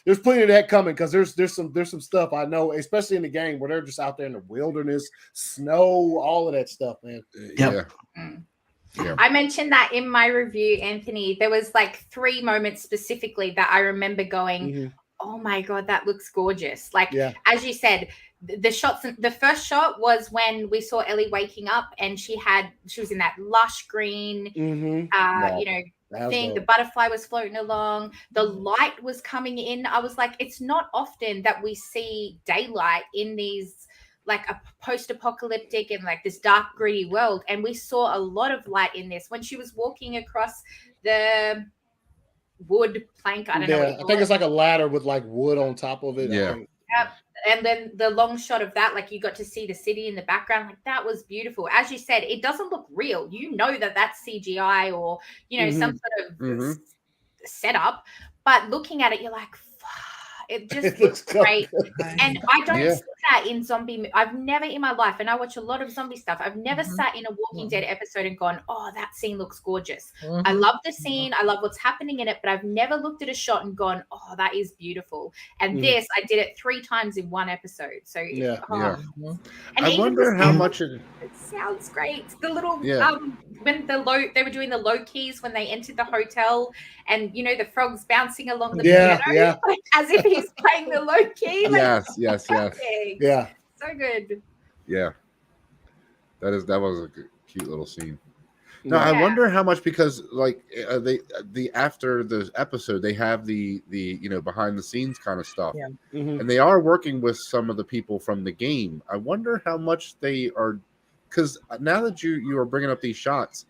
there's plenty of that coming, because there's some stuff I know, especially in the game, where they're just out there in the wilderness, snow, all of that stuff, man. Yeah. I mentioned that in my review, Anthony. There was like 3 moments specifically that I remember going, oh my God, that looks gorgeous. Like, as you said, the first shot was when we saw Ellie waking up, and she was in that lush green, thing. The butterfly was floating along. The light was coming in. I was like, it's not often that we see daylight in these, like, a post-apocalyptic and like this dark, gritty world. And we saw a lot of light in this. When she was walking across the wood plank, I think it's like a ladder with like wood on top of it. Yeah. And then the long shot of that, like, you got to see the city in the background. Like, that was beautiful. As you said, it doesn't look real. You know that that's CGI or, some sort of setup. But looking at it, you're like, it just looks great. And I don't see that in zombie. I've never in my life, and I watch a lot of zombie stuff, I've never sat in a Walking Dead episode and gone, oh, that scene looks gorgeous. I love the scene. I love what's happening in it, but I've never looked at a shot and gone, oh, that is beautiful. And this, I did it 3 times in one episode. So And I wonder how much it sounds great. The little when they were doing the low keys when they entered the hotel, and the frogs bouncing along the piano, like, as if he's playing the low key. Like, yes. Yeah, so good. Yeah, that was a cute little scene. No, I wonder how much, because like after the episode they have the behind the scenes kind of stuff, and they are working with some of the people from the game. I wonder how much they are, because now that you are bringing up these shots,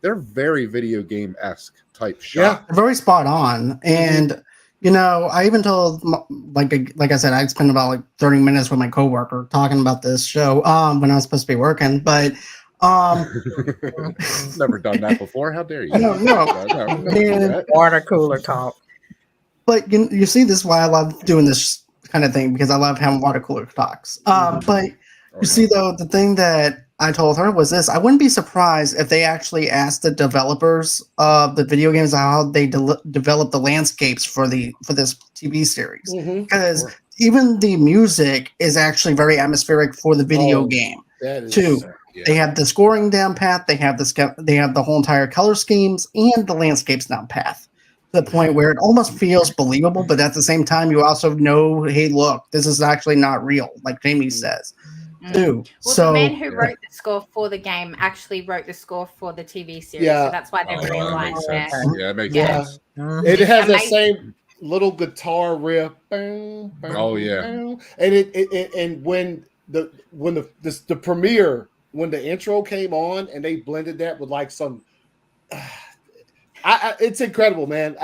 they're very video game-esque type shots. Yeah, very spot on. And I even told, like I said, I spent about like 30 minutes with my coworker talking about this show when I was supposed to be working, but never done that before. How dare you? No. Water cooler talk. But you see, this is why I love doing this kind of thing, because I love having water cooler talks. But you see, though, the thing that I told her was this: I wouldn't be surprised if they actually asked the developers of the video games how they develop the landscapes for this TV series, because even the music is actually very atmospheric for the video game too. They have the scoring down pat, they have the whole entire color schemes and the landscapes down path, to the point where it almost feels believable, but at the same time you also know, hey, look, this is actually not real, like Jamie says. Too. Well, the man who wrote the score for the game actually wrote the score for the TV series, so that's why they're realigned there. Yeah, it makes sense. It has that same little guitar riff. And and when the premiere when the intro came on and they blended that with like some, it's incredible, man.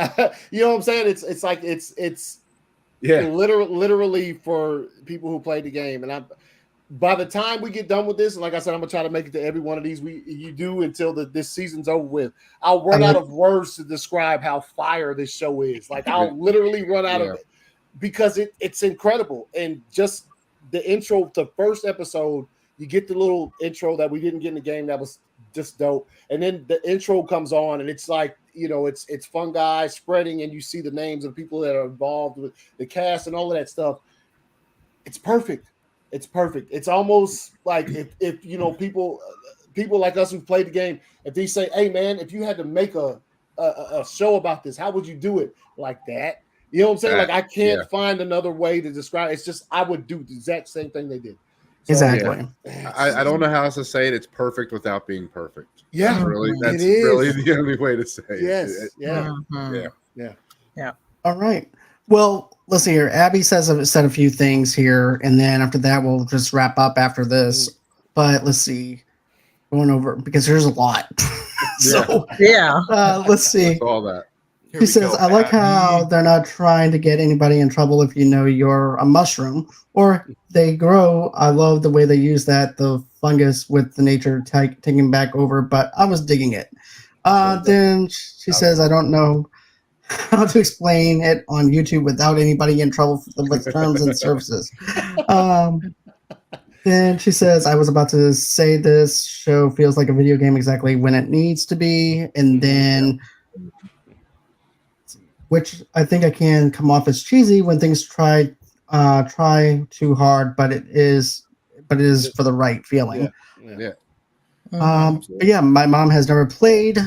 You know what I'm saying? It's like it's literally for people who play the game. And by the time we get done with this, and like I said, I'm gonna try to make it to every one of these you do until this season's over with. I'll run out of words to describe how fire this show is. Like I'll literally run out of it because it's incredible. And just the intro, the first episode, you get the little intro that we didn't get in the game that was just dope. And then the intro comes on and it's like, you know, it's fungi spreading and you see the names of people that are involved with the cast and all of that stuff. It's perfect. It's perfect. It's almost like if you know, people like us who played the game, if they say, hey man, if you had to make a show about this, how would you do it? Like that? You know what I'm saying? Like I can't find another way to describe it. It's just I would do the exact same thing they did. So, exactly. I don't know how else to say it. It's perfect without being perfect. Yeah, that's really the only way to say it. Yes. Yeah. All right. Well, let's see here. Abby said a few things here, and then after that, we'll just wrap up after this. But let's see. Going over because there's a lot. Let's see. All that. She says, I like how they're not trying to get anybody in trouble if you know you're a mushroom or they grow. I love the way they use that, the fungus with the nature taking back over, but I was digging it. Then she says, I don't know how to explain it on YouTube without anybody in trouble with terms and services. Then she says, I was about to say this show feels like a video game exactly when it needs to be. And then... which I think I can come off as cheesy when things try too hard, but it is for the right feeling. But yeah, my mom has never played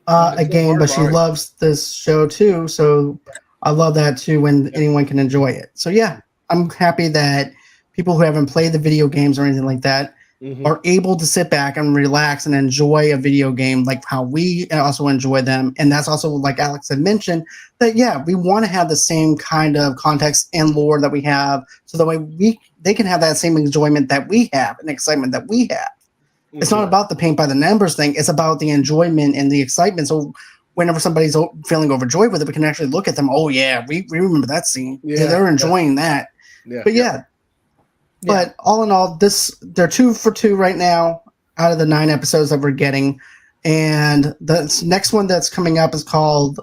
a game, but she loves this show too. So I love that too when anyone can enjoy it. So yeah, I'm happy that people who haven't played the video games or anything like that are able to sit back and relax and enjoy a video game like how we also enjoy them. And that's also, like Alex had mentioned, that we want to have the same kind of context and lore that we have, so that way they can have that same enjoyment that we have and excitement that we have. It's not about the paint by the numbers thing. It's about the enjoyment and the excitement. So whenever somebody's feeling overjoyed with it, we can actually look at them. Oh yeah, we remember that scene. Yeah, they're enjoying that. But all in all, they're 2 for 2 right now out of the 9 episodes that we're getting. And the next one that's coming up is called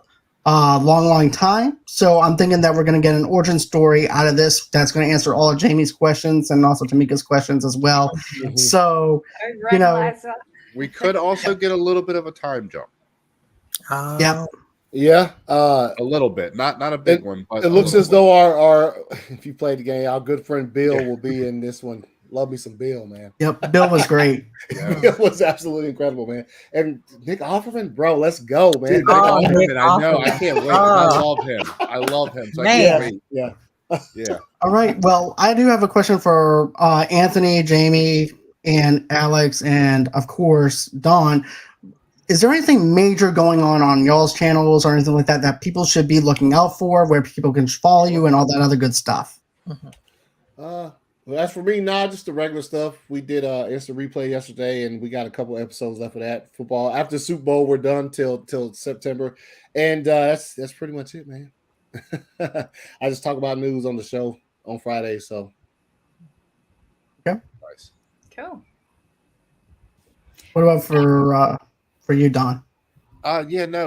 Long Time. So I'm thinking that we're going to get an origin story out of this that's going to answer all of Jamie's questions and also Tomeka's questions as well. So, you know, we could also get a little bit of a time jump. A little bit, not a big one. But it looks as though our if you played the game, our good friend Bill will be in this one. Love me some Bill, man. Yep, Bill was great. It was absolutely incredible, man. And Nick Offerman, bro, let's go, man. Dude, Nick Offerman, I know, I can't wait. I love him. So I can't wait. Yeah. All right. Well, I do have a question for Anthony, Jamie, and Alex, and of course Dawn. Is there anything major going on y'all's channels or anything like that people should be looking out for, where people can follow you and all that other good stuff? Well, as for me, just the regular stuff. We did instant replay yesterday, and we got a couple episodes left of that football. After the Super Bowl, we're done till September, and that's pretty much it, man. I just talk about news on the show on Friday, so nice, cool. What about for you, Don?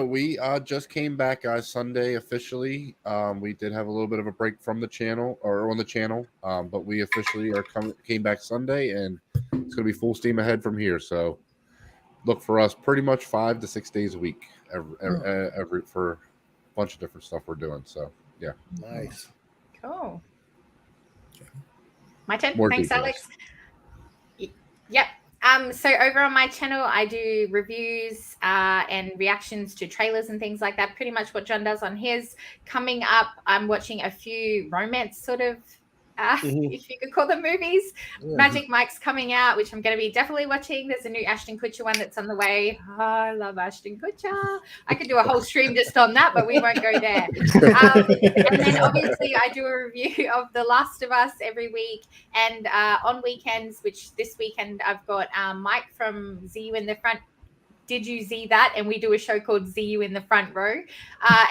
We just came back Sunday officially. We did have a little bit of a break from the channel or on the channel, but we officially came back Sunday, and it's going to be full steam ahead from here. So look for us pretty much 5 to 6 days a week every for a bunch of different stuff we're doing. So yeah, nice, cool. My turn. More Thanks, details. Alex. Yep. So over on my channel, I do reviews and reactions to trailers and things like that. Pretty much what John does on his. Coming up, I'm watching a few romance sort of if you could call them movies. Magic Mike's coming out, which I'm going to be definitely watching. There's a new Ashton Kutcher one that's on the way. Oh, I love Ashton Kutcher. I could do a whole stream just on that, but we won't go there. And then obviously I do a review of The Last of Us every week, and on weekends, which this weekend I've got Mike from ZU in the Front. Did you see that? And we do a show called ZU in the Front Row.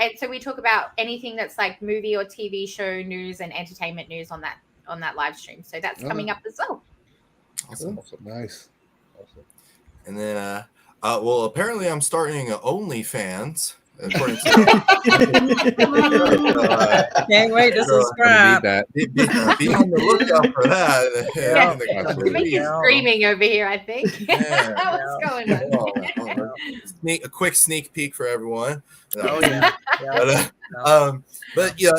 And so we talk about anything that's like movie or TV show news and entertainment news on that live stream. So that's coming up as well. Awesome. Nice. Awesome. And then, well, apparently I'm starting OnlyFans. According to can't wait to subscribe. Be on the lookout for that. Tomeka's screaming over here, I think. What's going on? A quick sneak peek for everyone. Oh yeah. But yeah,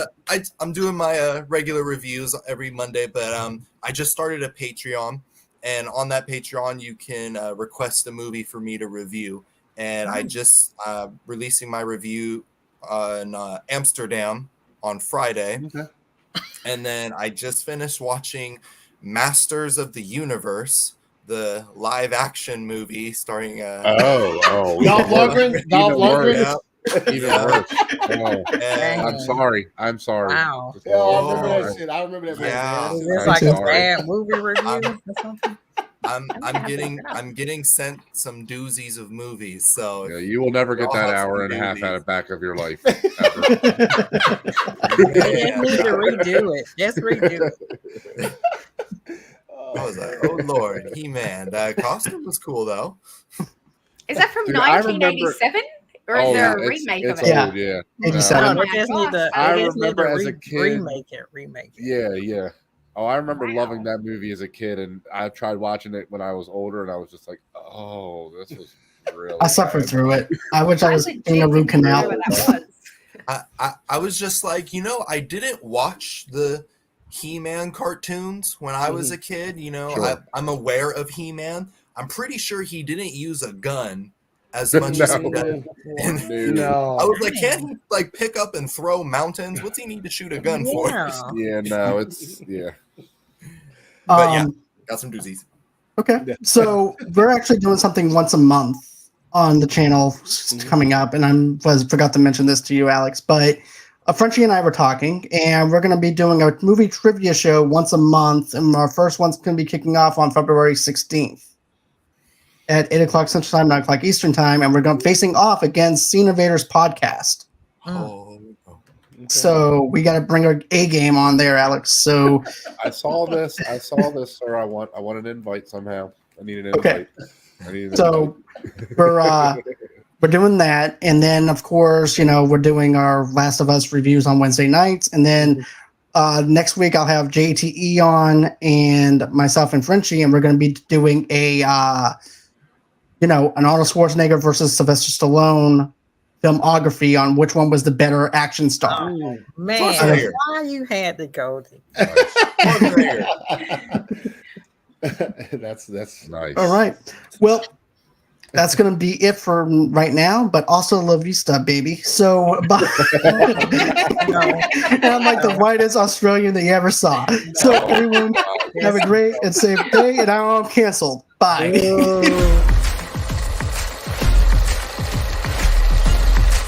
I'm doing my regular reviews every Monday. But I just started a Patreon, and on that Patreon you can request a movie for me to review. And I just releasing my review on Amsterdam on Friday. Okay. And then I just finished watching Masters of the Universe, the live action movie starring Dolph Lundgren. Even worse. I'm sorry. Wow. I remember that shit. I remember that. Yeah. Is this like a bad movie review or something? I'm getting sent some doozies of movies, so yeah, you will never get that hour and a half out of back of your life. You need to redo it. Just redo it. I was like, oh Lord, He-Man. That costume was cool though. Is that from 1987? Or is there a remake of it? Old, yeah. 87. I remember as a kid. Remake it. Yeah. Oh, I remember loving that movie as a kid, and I tried watching it when I was older, and I was just like, "Oh, this was really." I suffered through it. I wish I was in a root canal. I was just like, I didn't watch the He-Man cartoons when I was a kid. Sure. I'm aware of He-Man. I'm pretty sure he didn't use a gun as much as he did. No. I was like, can't he like pick up and throw mountains? What's he need to shoot a gun for? Yeah, no, it's But yeah, got some doozies. Okay, so we're actually doing something once a month on the channel coming up, and forgot to mention this to you, Alex, but Frenchie and I were talking, and we're going to be doing a movie trivia show once a month, and our first one's going to be kicking off on February 16th at 8 o'clock Central Time, 9 o'clock Eastern Time, and we're going facing off against Scene Invaders podcast. Okay. So we got to bring our A game on there, Alex. So I saw this, sir. I want an invite somehow. I need an invite. Okay. So we're doing that, and then of course, we're doing our Last of Us reviews on Wednesday nights, and then next week I'll have JTE on and myself and Frenchie, and we're going to be doing a an Arnold Schwarzenegger versus Sylvester Stallone filmography on which one was the better action star. Oh, man, why you had to go there? That's nice. All right. Well, that's going to be it for right now, but also La Vista, baby. So, I'm like the whitest Australian that you ever saw. So, everyone, have a great and safe day, and I'm canceled. Bye.